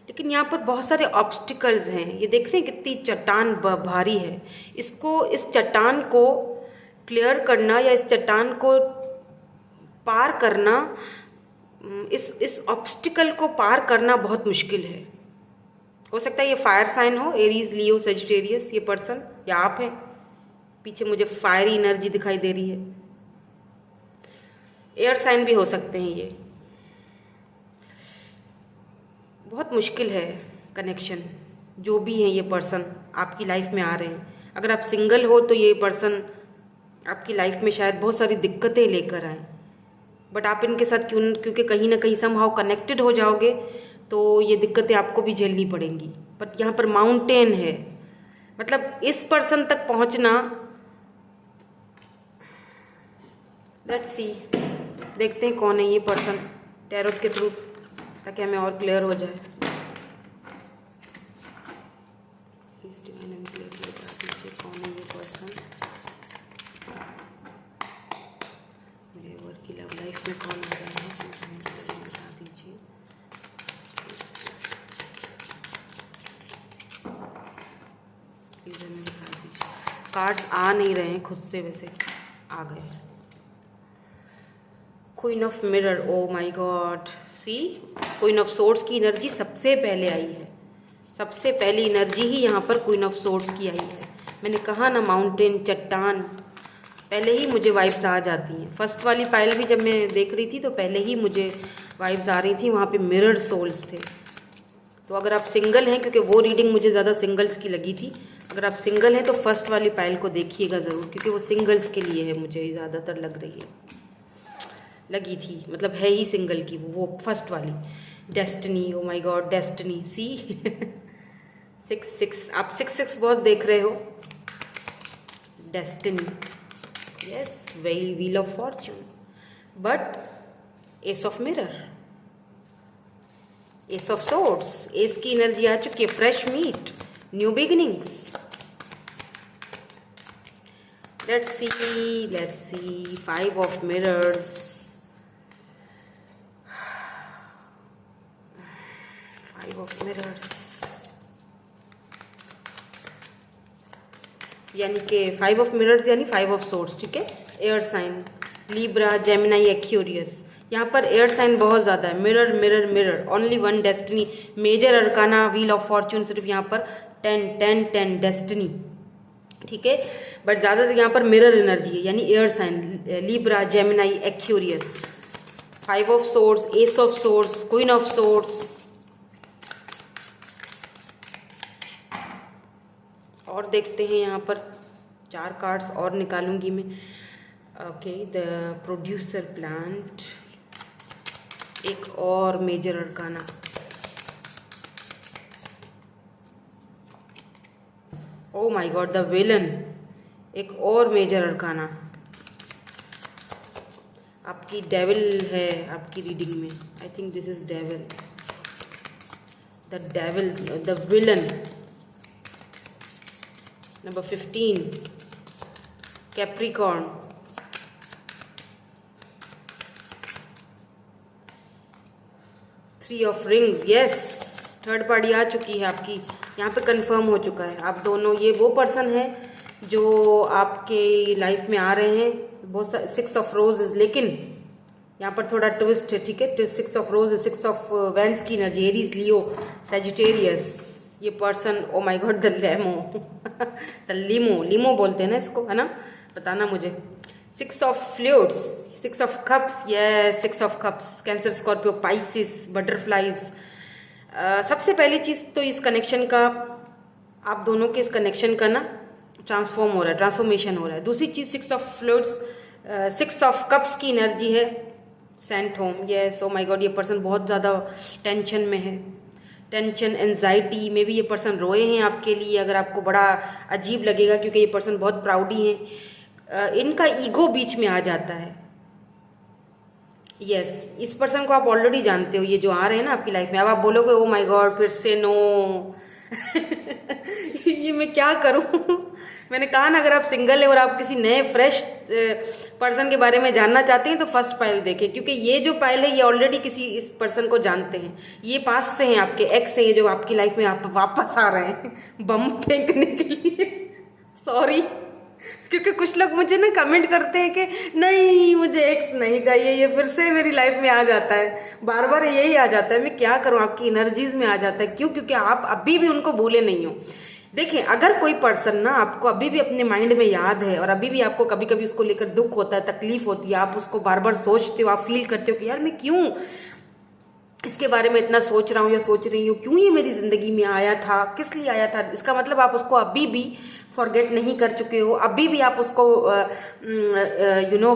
लेकिन यहाँ पर बहुत सारे ऑब्स्टिकल्स हैं। ये देख रहे हैं कितनी चट्टान भारी है। इस चट्टान को क्लियर करना या इस चट्टान को पार करना, इस ऑब्स्टिकल को पार करना बहुत मुश्किल है। हो सकता है ये फायर साइन हो, एरीज, लियो, सेजिटेरियस, ये पर्सन या आप हैं। पीछे मुझे फायरी एनर्जी दिखाई दे रही है। एयर साइन भी हो सकते हैं ये। बहुत मुश्किल है कनेक्शन। जो भी है ये पर्सन आपकी लाइफ में आ रहे हैं, अगर आप सिंगल हो तो ये पर्सन आपकी लाइफ में शायद बहुत सारी दिक्कतें लेकर आए, बट आप इनके साथ क्योंकि कहीं ना कहीं समहाउ कनेक्टेड हो जाओगे तो ये दिक्कतें आपको भी झेलनी पड़ेंगी। बट यहाँ पर माउंटेन है, मतलब इस पर्सन तक पहुँचना। लेट्स सी, देखते हैं कौन है ये पर्सन टैरोट के थ्रू, ताकि हमें और क्लियर हो जाए। कौन है ये पर्सन मेरे वर्क की लव लाइफ में, कौन आ रहा है, बता दीजिए। कार्ड्स आ नहीं रहे हैं खुद से, वैसे आ गए। Queen of mirror, oh my god, see queen of swords की एनर्जी सबसे पहले आई है, सबसे पहली एनर्जी ही यहाँ पर क्वीन ऑफ सोर्ड्स की आई है। मैंने कहा ना, माउंटेन, चट्टान, पहले ही मुझे वाइब्स आ जाती हैं। फर्स्ट वाली पाइल भी जब मैं देख रही थी तो पहले ही मुझे वाइब्स आ रही थी, वहाँ पे मिरर सोल्स थे। तो अगर आप सिंगल हैं, क्योंकि वो रीडिंग मुझे ज़्यादा सिंगल्स की लगी थी, अगर आप सिंगल हैं तो फर्स्ट वाली पाइल को देखिएगा ज़रूर, क्योंकि वो सिंगल्स के लिए है, मुझे ज़्यादातर लगी थी, मतलब है ही सिंगल की वो फर्स्ट वाली। Destiny, oh my god, destiny, see 6 आप 6 बहुत देख रहे हो। Destiny, yes, wheel of fortune, but ace of mirror, ace of swords, ace की एनर्जी आ चुकी है, fresh meat, new beginnings. Let's see 5 of mirrors, 5 of mirrors, यानी कि 5 ऑफ मिरर्स यानी 5 ऑफ सोर्ड्स, ठीक है। Air sign, Libra, Gemini, Aquarius, यहाँ पर एयर साइन बहुत ज़्यादा है। Mirror mirror mirror, only one destiny, major arcana, wheel of fortune, सिर्फ यहाँ पर 10 डेस्टिनी, ठीक है। बट ज़्यादातर यहाँ पर मिरर एनर्जी है, यानी air sign, Libra, Gemini, Aquarius. 5 of swords, ace of swords, queen of swords. और देखते हैं, यहाँ पर 4 कार्ड्स और निकालूंगी मैं। ओके, द प्रोड्यूसर प्लांट, एक और major arcana, oh my god, the villain, एक और मेजर अरकाना। आपकी डेविल है आपकी रीडिंग में, I think this is devil, the villain. Number 15, Capricorn, three of rings, yes, third party आ चुकी है आपकी, यहाँ पे कंफर्म हो चुका है। आप दोनों, ये वो पर्सन है जो आपके लाइफ में आ रहे हैं, बहुत 6 ऑफ रोजेस, लेकिन यहाँ पर थोड़ा ट्विस्ट है, ठीक है। 6 ऑफ रोजेस, 6 ऑफ वैंड्स की एनर्जी, एरीज, लियो, सजिटेरियस। ये person, O my god, the लीमो बोलते हैं ना इसको, है ना, बताना मुझे। 6 of fluids, 6 of cups, yes, 6 of cups, cancer, Scorpio, Pisces, butterflies. सबसे पहली चीज तो इस कनेक्शन का, आप दोनों के इस कनेक्शन का ना ट्रांसफॉर्म हो रहा है, ट्रांसफॉर्मेशन हो रहा है। दूसरी चीज 6 ऑफ फ्लूइड्स, 6 ऑफ कप्स की एनर्जी है, sent home, yes, oh my god, ये पर्सन बहुत ज़्यादा टेंशन में है, टेंशन, एंजाइटी में भी ये पर्सन रोए हैं आपके लिए। अगर आपको बड़ा अजीब लगेगा, क्योंकि ये पर्सन बहुत प्राउडी हैं, इनका ईगो बीच में आ जाता है। यस, इस पर्सन को आप ऑलरेडी जानते हो, ये जो आ रहे हैं ना आपकी लाइफ में। अब आप बोलोगे ओ माय गॉड, फिर से नो ये मैं क्या करूं मैंने कहा ना, अगर आप सिंगल है और आप किसी नए फ्रेश पर्सन के बारे में जानना चाहते हैं तो फर्स्ट पाइल देखें, क्योंकि ये जो पाइल है ये ऑलरेडी किसी इस पर्सन को जानते हैं। ये पास से हैं, आपके एक्स है, ये जो आपकी लाइफ में आप वापस आ रहे हैं बम फेंकने के लिए सॉरी, क्योंकि कुछ लोग मुझे ना कमेंट करते हैं कि नहीं मुझे एक्स नहीं चाहिए, ये फिर से मेरी लाइफ में आ जाता है, बार बार यही आ जाता है। मैं क्या करूं, आपकी एनर्जीज में आ जाता है। क्यों? क्योंकि आप अभी भी उनको भूले नहीं हो। देखिए, अगर कोई पर्सन ना आपको अभी भी अपने माइंड में याद है और अभी भी आपको कभी कभी उसको लेकर दुख होता है, तकलीफ होती है, आप उसको बार बार सोचते हो, आप फील करते हो कि यार मैं क्यों इसके बारे में इतना सोच रहा हूँ या सोच रही हूँ, क्यों ये मेरी जिंदगी में आया था, किस लिए आया था, इसका मतलब आप उसको अभी भी फॉरगेट नहीं कर चुके हो, अभी भी आप उसको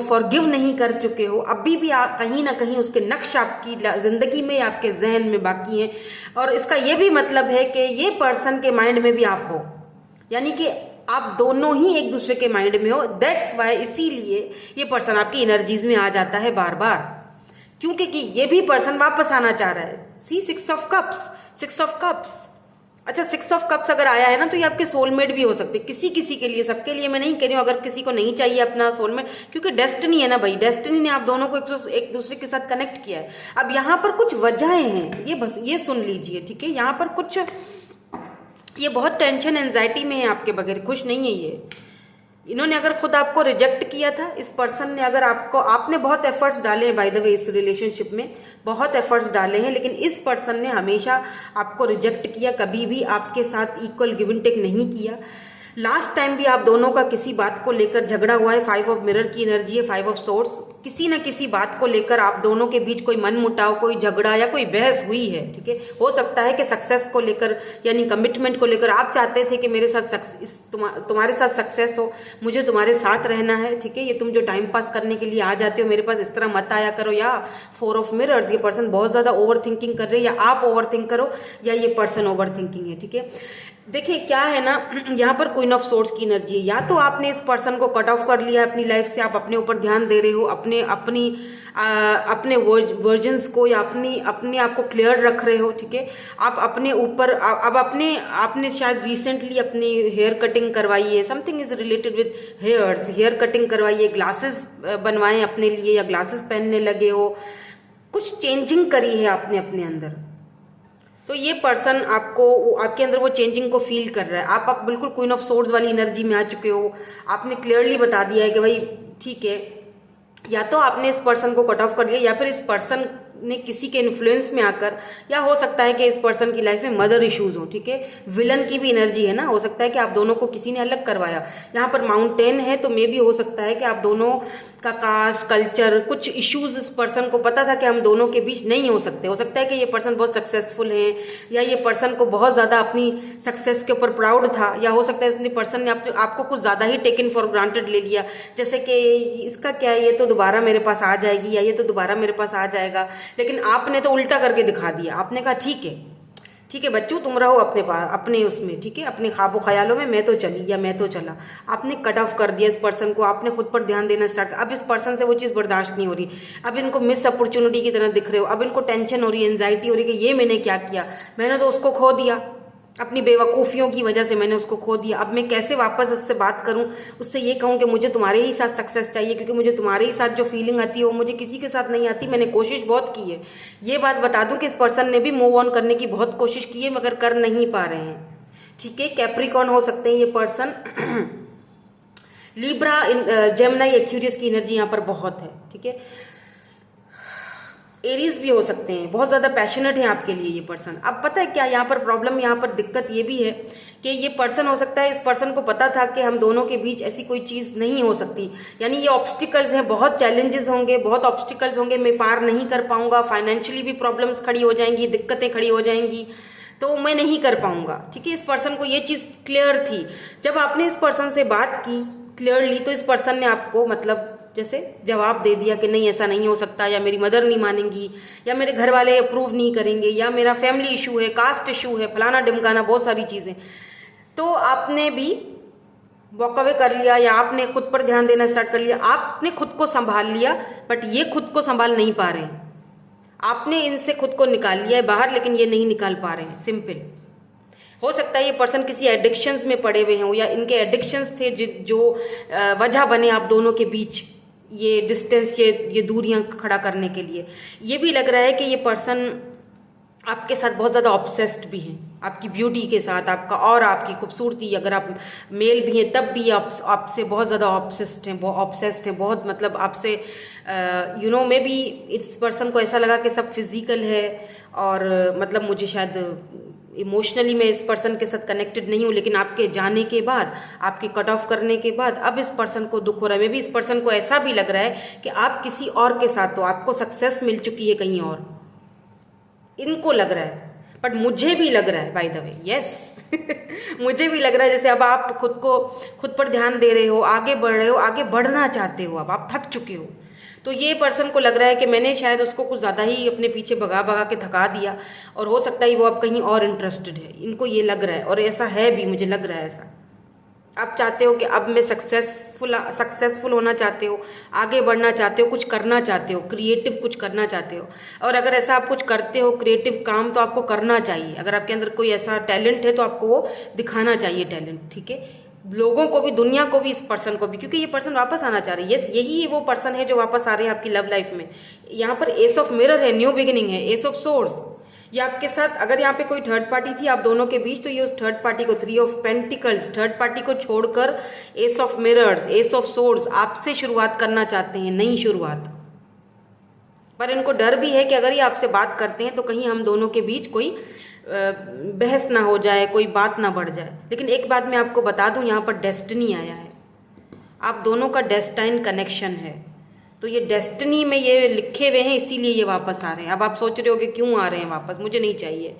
फॉरगिव नहीं कर चुके हो, अभी भी आप कहीं ना कहीं उसके नक्श आपकी जिंदगी में, आपके जहन में बाकी हैं। और इसका ये भी मतलब है कि ये पर्सन के माइंड में भी आप हो, यानी कि आप दोनों ही एक दूसरे के माइंड में हो। दैट्स वाई, इसीलिए ये पर्सन आपकी एनर्जीज में आ जाता है बार बार, क्योंकि कि ये भी पर्सन वापस आना चाह रहा है। सी 6 ऑफ कप्स, 6 ऑफ कप्स। अच्छा, 6 ऑफ कप्स अगर आया है ना तो ये आपके सोलमेट भी हो सकते, किसी किसी के लिए, सबके लिए मैं नहीं कह रही हूँ। अगर किसी को नहीं चाहिए अपना सोलमेट, क्योंकि डेस्टिनी है ना भाई, डेस्टिनी ने आप दोनों को एक दूसरे के साथ कनेक्ट किया है। अब यहाँ पर कुछ वजहें हैं, ये बस ये सुन लीजिए, ठीक है। यहाँ पर कुछ, ये बहुत टेंशन एंजाइटी में है आपके बगैर, खुश नहीं है ये। इन्होंने अगर खुद आपको रिजेक्ट किया था, इस पर्सन ने अगर आपको, आपने बहुत एफर्ट्स डाले हैं बाय द वे इस रिलेशनशिप में, बहुत एफर्ट्स डाले हैं, लेकिन इस पर्सन ने हमेशा आपको रिजेक्ट किया, कभी भी आपके साथ इक्वल गिव एंड टेक नहीं किया। लास्ट टाइम भी आप दोनों का किसी बात को लेकर झगड़ा हुआ है, 5 ऑफ मिरर की एनर्जी है, 5 ऑफ सोर्ड्स, किसी न किसी बात को लेकर आप दोनों के बीच कोई मनमुटाव, कोई झगड़ा या कोई बहस हुई है, ठीक है। हो सकता है कि सक्सेस को लेकर यानी कमिटमेंट को लेकर आप चाहते थे कि मेरे साथ तुम्हारे साथ सक्सेस हो, मुझे तुम्हारे साथ रहना है, ठीक है। ये तुम जो टाइम पास करने के लिए आ जाते हो मेरे पास, इस तरह मत आया करो। या 4 ऑफ मिरर्स, ये पर्सन बहुत ज्यादा ओवर थिंकिंग कर रहे हैं, या आप ओवर थिंक करो या ये पर्सन ओवर थिंकिंग है, ठीक है। देखिए क्या है ना, यहाँ पर क्वीन ऑफ सोर्ड्स की एनर्जी है। या तो आपने इस पर्सन को कट ऑफ कर लिया अपनी लाइफ से, आप अपने ऊपर ध्यान दे रहे हो, अपने वर्जन्स को, या अपने आप को क्लियर रख रहे हो, ठीक है। आप अपने ऊपर अब आपने शायद रिसेंटली अपनी हेयर कटिंग करवाई है, something is related with hairs, hair cutting करवाई है, ग्लासेस बनवाए अपने लिए या ग्लासेस पहनने लगे हो, कुछ चेंजिंग करी है आपने अपने अंदर। तो ये पर्सन आपके अंदर वो चेंजिंग को फील कर रहा है। आप बिल्कुल क्वीन ऑफ सोर्ड्स वाली एनर्जी में आ चुके हो। आपने क्लियरली बता दिया है कि भाई ठीक है, या तो आपने इस पर्सन को कट ऑफ कर लिया, या फिर इस पर्सन ने किसी के इन्फ्लुएंस में आकर, या हो सकता है कि इस पर्सन की लाइफ में मदर इश्यूज हो, ठीक है। विलन की भी एनर्जी है ना, हो सकता है कि आप दोनों को किसी ने अलग करवाया। यहाँ पर माउंटेन है, तो मे भी हो सकता है कि आप दोनों का कास्ट, कल्चर, कुछ इश्यूज इस पर्सन को पता था कि हम दोनों के बीच नहीं हो सकते। हो सकता है कि ये पर्सन बहुत सक्सेसफुल है, या ये पर्सन को बहुत ज्यादा अपनी सक्सेस के ऊपर प्राउड था, या हो सकता है इस पर्सन ने आपको कुछ ज्यादा ही टेकन फॉर ग्रांटेड ले लिया, जैसे कि इसका क्या है, ये तो दोबारा मेरे पास आ जाएगी, या ये तो दोबारा मेरे पास आ जाएगा। लेकिन आपने तो उल्टा करके दिखा दिया। आपने कहा ठीक है बच्चों, तुम रहो अपने पास, अपने उसमें, ठीक है, अपने ख्वाबों ख्यालों में, मैं तो चली या मैं तो चला। आपने कट ऑफ कर दिया इस पर्सन को, आपने खुद पर ध्यान देना स्टार्ट। अब इस पर्सन से वो चीज़ बर्दाश्त नहीं हो रही, अब इनको मिस अपॉर्चुनिटी की तरह दिख रहे हो, अब इनको टेंशन हो रही है, एंजाइटी हो रही है कि ये मैंने क्या किया, मैंने तो उसको खो दिया, अपनी बेवकूफ़ियों की वजह से मैंने उसको खो दिया। अब मैं कैसे वापस उससे बात करूं, उससे ये कहूं कि मुझे तुम्हारे ही साथ सक्सेस चाहिए, क्योंकि मुझे तुम्हारे ही साथ जो फीलिंग आती है वो मुझे किसी के साथ नहीं आती। मैंने कोशिश बहुत की है। ये बात बता दूं कि इस पर्सन ने भी मूव ऑन करने की बहुत कोशिश की है, मगर कर नहीं पा रहे हैं, ठीक है। कैप्रिकॉर्न हो सकते हैं ये पर्सन, लिब्रा, जेमिनी, एक्वेरियस की एनर्जी यहाँ पर बहुत है, ठीक है। एरीज भी हो सकते हैं, बहुत ज़्यादा पैशनेट है आपके लिए ये पर्सन। अब पता है क्या यहाँ पर प्रॉब्लम, यहाँ पर दिक्कत ये भी है कि ये पर्सन हो सकता है, इस पर्सन को पता था कि हम दोनों के बीच ऐसी कोई चीज़ नहीं हो सकती, यानी ये ऑब्स्टिकल्स हैं, बहुत चैलेंजेस होंगे, बहुत ऑब्स्टिकल्स होंगे, मैं पार नहीं कर पाऊंगा, फाइनेंशियली भी प्रॉब्लम्स खड़ी हो जाएंगी, दिक्कतें खड़ी हो जाएंगी, तो मैं नहीं कर पाऊंगा, ठीक है। इस पर्सन को ये चीज़ क्लियर थी। जब आपने इस पर्सन से बात की क्लियरली, तो इस पर्सन ने आपको मतलब जैसे जवाब दे दिया कि नहीं ऐसा नहीं हो सकता, या मेरी मदर नहीं मानेंगी, या मेरे घर वाले अप्रूव नहीं करेंगे, या मेरा फैमिली इशू है, कास्ट इशू है, फलाना डिमकाना, बहुत सारी चीज़ें। तो आपने भी वॉक अवे कर लिया, या आपने खुद पर ध्यान देना स्टार्ट कर लिया, आपने खुद को संभाल लिया, बट ये खुद को संभाल नहीं पा रहे हैं। आपने इनसे खुद को निकाल लिया है बाहर, लेकिन ये नहीं निकाल पा रहे हैं। सिंपल हो सकता है ये पर्सन किसी एडिक्शंस में पड़े हुए हों, या इनके एडिक्शंस थे जो वजह बने आप दोनों के बीच ये डिस्टेंस, ये दूरियां खड़ा करने के लिए। ये भी लग रहा है कि ये पर्सन आपके साथ बहुत ज़्यादा ऑब्सेस्ड भी हैं, आपकी ब्यूटी के साथ, आपकी खूबसूरती, अगर आप मेल भी हैं तब भी आपसे बहुत ज़्यादा ऑब्सेस्ड हैं, बहुत मतलब आपसे मे बी इस पर्सन को ऐसा लगा कि सब फिजिकल है, और मतलब मुझे शायद इमोशनली मैं इस पर्सन के साथ कनेक्टेड नहीं हूँ, लेकिन आपके जाने के बाद, आपके कट ऑफ करने के बाद अब इस पर्सन को दुख हो रहा है। मे बी इस पर्सन को ऐसा भी लग रहा है कि आप किसी और के साथ हो, आपको सक्सेस मिल चुकी है कहीं और, इनको लग रहा है, बट मुझे भी लग रहा है बाय द वे, यस मुझे भी लग रहा है जैसे अब आप खुद पर ध्यान दे रहे हो, आगे बढ़ रहे हो, आगे बढ़ना चाहते हो, अब आप थक चुके हो। तो ये पर्सन को लग रहा है कि मैंने शायद उसको कुछ ज़्यादा ही अपने पीछे भगा के थका दिया, और हो सकता है वो अब कहीं और इंटरेस्टेड है, इनको ये लग रहा है, और ऐसा है भी, मुझे लग रहा है ऐसा। आप चाहते हो कि अब मैं सक्सेसफुल होना चाहते हो, आगे बढ़ना चाहते हो, कुछ करना चाहते हो, क्रिएटिव कुछ करना चाहते हो। और अगर ऐसा आप कुछ करते हो क्रिएटिव काम, तो आपको करना चाहिए। अगर आपके अंदर कोई ऐसा टैलेंट है तो आपको वो दिखाना चाहिए टैलेंट, ठीक है। लोगों को भी, दुनिया को भी, इस पर्सन को भी, क्योंकि ये पर्सन वापस आना चाह रही है। यस, यही वो पर्सन है जो वापस आ रहे हैं आपकी लव लाइफ में। यहाँ पर एस ऑफ मिरर है, न्यू बिगिनिंग है, एस ऑफ सोर्ड्स, ये आपके साथ अगर यहाँ पे कोई थर्ड पार्टी थी आप दोनों के बीच, तो ये उस थर्ड पार्टी को, 3 ऑफ पेंटिकल्स, थर्ड पार्टी को छोड़कर S of mirrors, S of swords आपसे शुरुआत करना चाहते हैं, नई शुरुआत। पर इनको डर भी है कि अगर ये आपसे बात करते हैं तो कहीं हम दोनों के बीच कोई बहस ना हो जाए, कोई बात ना बढ़ जाए। लेकिन एक बात मैं आपको बता दूं, यहाँ पर डेस्टिनी आया है, आप दोनों का डेस्टाइन कनेक्शन है। तो ये डेस्टिनी में ये लिखे हुए हैं, इसीलिए ये वापस आ रहे हैं। अब आप सोच रहे हो कि क्यों आ रहे हैं वापस, मुझे नहीं चाहिए।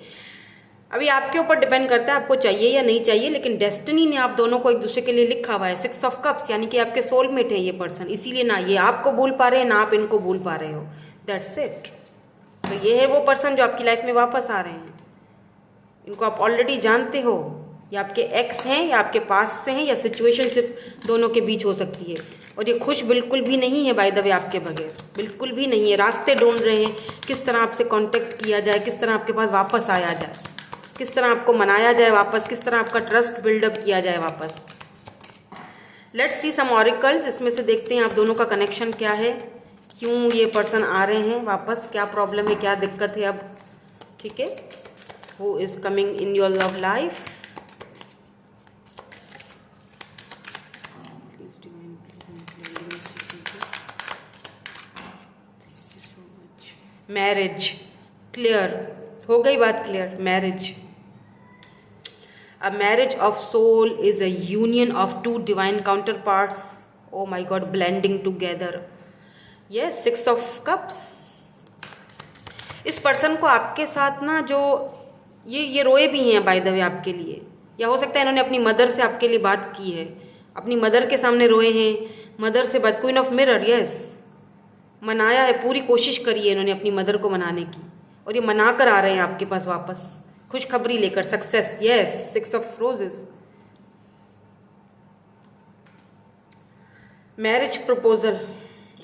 अभी आपके ऊपर डिपेंड करता है आपको चाहिए या नहीं चाहिए, लेकिन डेस्टिनी ने आप दोनों को एक दूसरे के लिए लिखा हुआ है। 6 ऑफ कप्स, यानी कि आपके सोलमेट है ये पर्सन, इसीलिए ना ये आपको भूल पा रहे हैं ना आप इनको भूल पा रहे हो। That's it. तो ये है वो पर्सन जो आपकी लाइफ में वापस आ रहे हैं। इनको आप ऑलरेडी जानते हो, या आपके एक्स हैं या आपके पास से हैं, या सिचुएशनशिप दोनों के बीच हो सकती है। और ये खुश बिल्कुल भी नहीं है बाय द वे आपके बगैर, बिल्कुल भी नहीं है। रास्ते ढूंढ रहे हैं किस तरह आपसे कांटेक्ट किया जाए, किस तरह आपके पास वापस आया जाए, किस तरह आपको मनाया जाए वापस, किस तरह आपका ट्रस्ट बिल्डअप किया जाए वापस। लेट्स सी सम ऑरिकल्स, इसमें से देखते हैं आप दोनों का कनेक्शन क्या है, क्यों ये पर्सन आ रहे हैं वापस, क्या प्रॉब्लम है, क्या दिक्कत है अब। ठीक है, who is coming in your love life. Marriage, clear हो गई बात, clear. Marriage, a marriage of soul is a union of 2 divine counter parts, oh my god, blending together. Yes, 6 of cups. इस पर्सन को आपके साथ ना जो ये रोए भी हैं बाय द वे आपके लिए, या हो सकता है इन्होंने अपनी मदर से आपके लिए बात की है, अपनी मदर के सामने रोए हैं, मदर से बात। क्वीन ऑफ मिरर, यस, मनाया है, पूरी कोशिश करी है इन्होंने अपनी मदर को मनाने की, और ये मना कर आ रहे हैं आपके पास वापस, खुशखबरी लेकर, success. Yes, 6 of roses. Marriage proposal,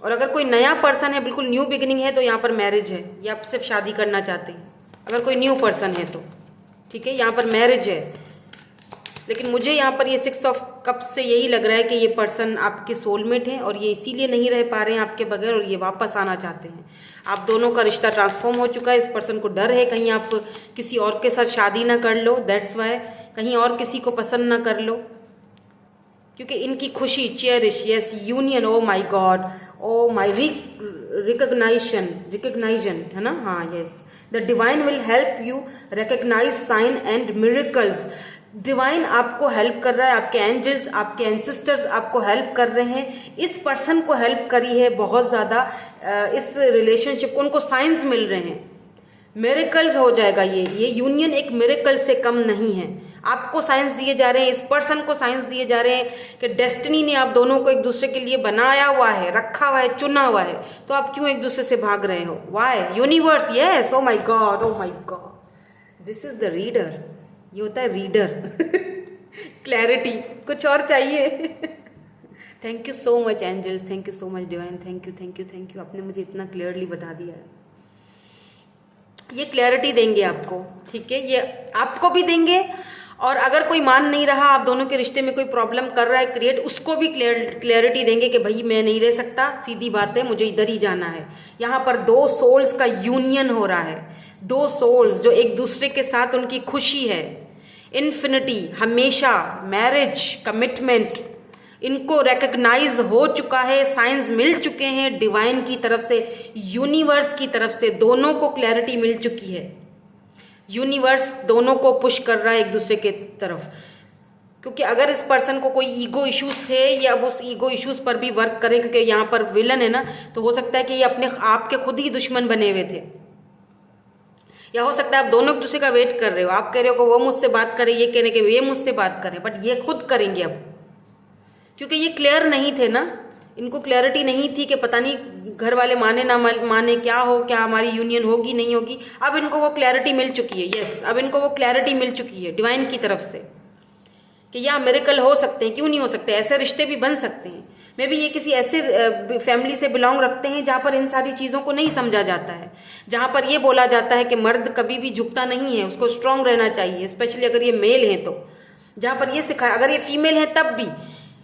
और अगर कोई नया पर्सन है, बिल्कुल न्यू बिगिनिंग है, तो यहाँ पर मैरिज है, ये आपसे शादी करना चाहते हैं अगर कोई न्यू पर्सन है तो। ठीक है, यहाँ पर मैरिज है, लेकिन मुझे यहाँ पर ये 6 ऑफ कप्स से यही लग रहा है कि ये पर्सन आपके सोलमेट हैं, और ये इसीलिए नहीं रह पा रहे हैं आपके बगैर, और ये वापस आना चाहते हैं। आप दोनों का रिश्ता ट्रांसफॉर्म हो चुका है। इस पर्सन को डर है कहीं आप किसी और के साथ शादी ना कर लो, दैट्स वाई, कहीं और किसी को पसंद ना कर लो, क्योंकि इनकी खुशी, cherish, yes, union, oh my god, oh my recognition है ना, हाँ, yes. The divine will help you recognize sign and miracles. Divine आपको हेल्प कर रहा है, आपके एंजल्स, आपके एंसेस्टर्स आपको हेल्प कर रहे हैं। इस पर्सन को हेल्प करी है बहुत ज़्यादा, इस रिलेशनशिप को, उनको साइंस मिल रहे हैं, मिरेकल्स हो जाएगा। ये यूनियन एक मिरेकल से कम नहीं है। आपको साइंस दिए जा रहे हैं, इस पर्सन को साइंस दिए जा रहे हैं कि डेस्टिनी ने आप दोनों को एक दूसरे के लिए बनाया हुआ है, रखा हुआ है, चुना हुआ है, तो आप क्यों एक दूसरे से भाग रहे हो? Why? Universe, yes, oh my god, oh my god, this is the reader. ये होता है रीडर। क्लैरिटी, कुछ और चाहिए? Thank you so much angels, thank you so much divine, thank you, thank you, thank you. आपने मुझे इतना क्लियरली बता दिया है। ये क्लैरिटी देंगे आपको, ठीक है, ये आपको भी देंगे, और अगर कोई मान नहीं रहा, आप दोनों के रिश्ते में कोई प्रॉब्लम कर रहा है क्रिएट, उसको भी क्लैरिटी देंगे कि भाई मैं नहीं रह सकता, सीधी बात है, मुझे इधर ही जाना है। यहाँ पर 2 सोल्स का यूनियन हो रहा है, 2 सोल्स जो एक दूसरे के साथ, उनकी खुशी है, इन्फिनिटी, हमेशा, मैरिज, कमिटमेंट, इनको रिकग्नाइज हो चुका है, साइंस मिल चुके हैं डिवाइन की तरफ से, यूनिवर्स की तरफ से, दोनों को क्लैरिटी मिल चुकी है। यूनिवर्स दोनों को पुश कर रहा है एक दूसरे के तरफ, क्योंकि अगर इस पर्सन को कोई ईगो इश्यूज थे, या वो उस ईगो इश्यूज पर भी वर्क करें, क्योंकि यहाँ पर विलन है ना, तो हो सकता है कि ये अपने आप के खुद ही दुश्मन बने हुए थे, या हो सकता है आप दोनों एक दूसरे का वेट कर रहे हो, आप कह रहे हो कि वो मुझसे बात करे, ये कह रहे कि ये मुझसे बात करें, बट ये खुद करेंगे अब, क्योंकि ये क्लियर नहीं थे ना, इनको क्लैरिटी नहीं थी कि पता नहीं घर वाले माने ना माने, क्या हो, क्या हमारी यूनियन होगी नहीं होगी। अब इनको वो क्लैरिटी मिल चुकी है, यस, अब इनको वो क्लैरिटी मिल चुकी है डिवाइन की तरफ से कि यह मिरेकल हो सकते हैं, क्यों नहीं हो सकते, ऐसे रिश्ते भी बन सकते हैं। मे बी ये किसी ऐसे फैमिली से बिलोंग रखते हैं जहाँ पर इन सारी चीज़ों को नहीं समझा जाता है, जहाँ पर ये बोला जाता है कि मर्द कभी भी झुकता नहीं है, उसको स्ट्रांग रहना चाहिए, स्पेशली अगर ये मेल है तो, जहाँ पर ये सिखाया, अगर ये फीमेल है तब भी,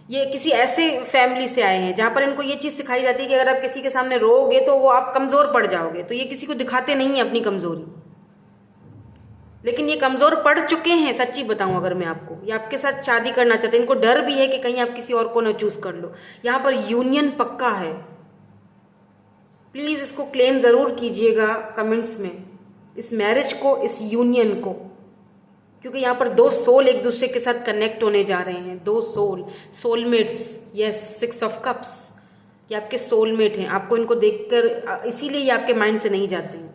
ये किसी ऐसे फैमिली से आए हैं जहाँ पर इनको ये चीज़ सिखाई जाती है कि अगर आप किसी के सामने रोओगे तो वो आप कमज़ोर पड़ जाओगे, तो ये किसी को दिखाते नहीं है अपनी कमज़ोरी, लेकिन ये कमजोर पड़ चुके हैं, सच्ची बताऊं अगर मैं आपको, ये आपके साथ शादी करना चाहते हैं, इनको डर भी है कि कहीं आप किसी और को ना चूज कर लो। यहां पर यूनियन पक्का है। प्लीज इसको क्लेम जरूर कीजिएगा कमेंट्स में, इस मैरिज को, इस यूनियन को, क्योंकि यहाँ पर दो सोल एक दूसरे के साथ कनेक्ट होने जा रहे हैं। दो soul, soulmates. Yes, 6 of cups, ये आपके सोलमेट हैं। आपको इनको देखकर इसीलिए ये आपके माइंड से नहीं जाते हैं।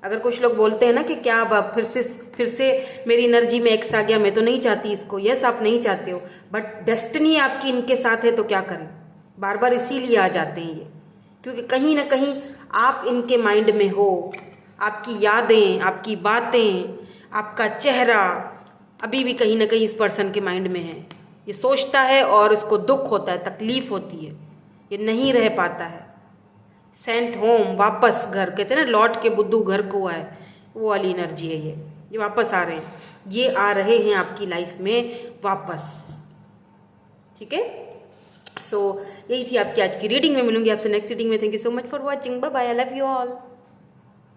अगर कुछ लोग बोलते हैं ना कि क्या अब फिर से मेरी एनर्जी में एक्स आ गया, मैं तो नहीं चाहती इसको। यस, आप नहीं चाहते हो, बट डेस्टिनी आपकी इनके साथ है, तो क्या करें, बार बार इसीलिए आ जाते हैं ये, क्योंकि कहीं ना कहीं आप इनके माइंड में हो। आपकी यादें, आपकी बातें, आपका चेहरा अभी भी कहीं ना कहीं इस पर्सन के माइंड में है। ये सोचता है और इसको दुख होता है, तकलीफ होती है, ये नहीं रह पाता है। सेंट होम, वापस घर, कहते हैं ना लौट के बुद्धू घर को आए, वो वाली एनर्जी है ये वापस आ रहे हैं, ये आ रहे हैं आपकी लाइफ में वापस। ठीक है, सो यही थी आपकी आज की रीडिंग में। मिलूंगी आपसे नेक्स्ट रीडिंग में। Thank you so much for watching, bye bye, I love you all.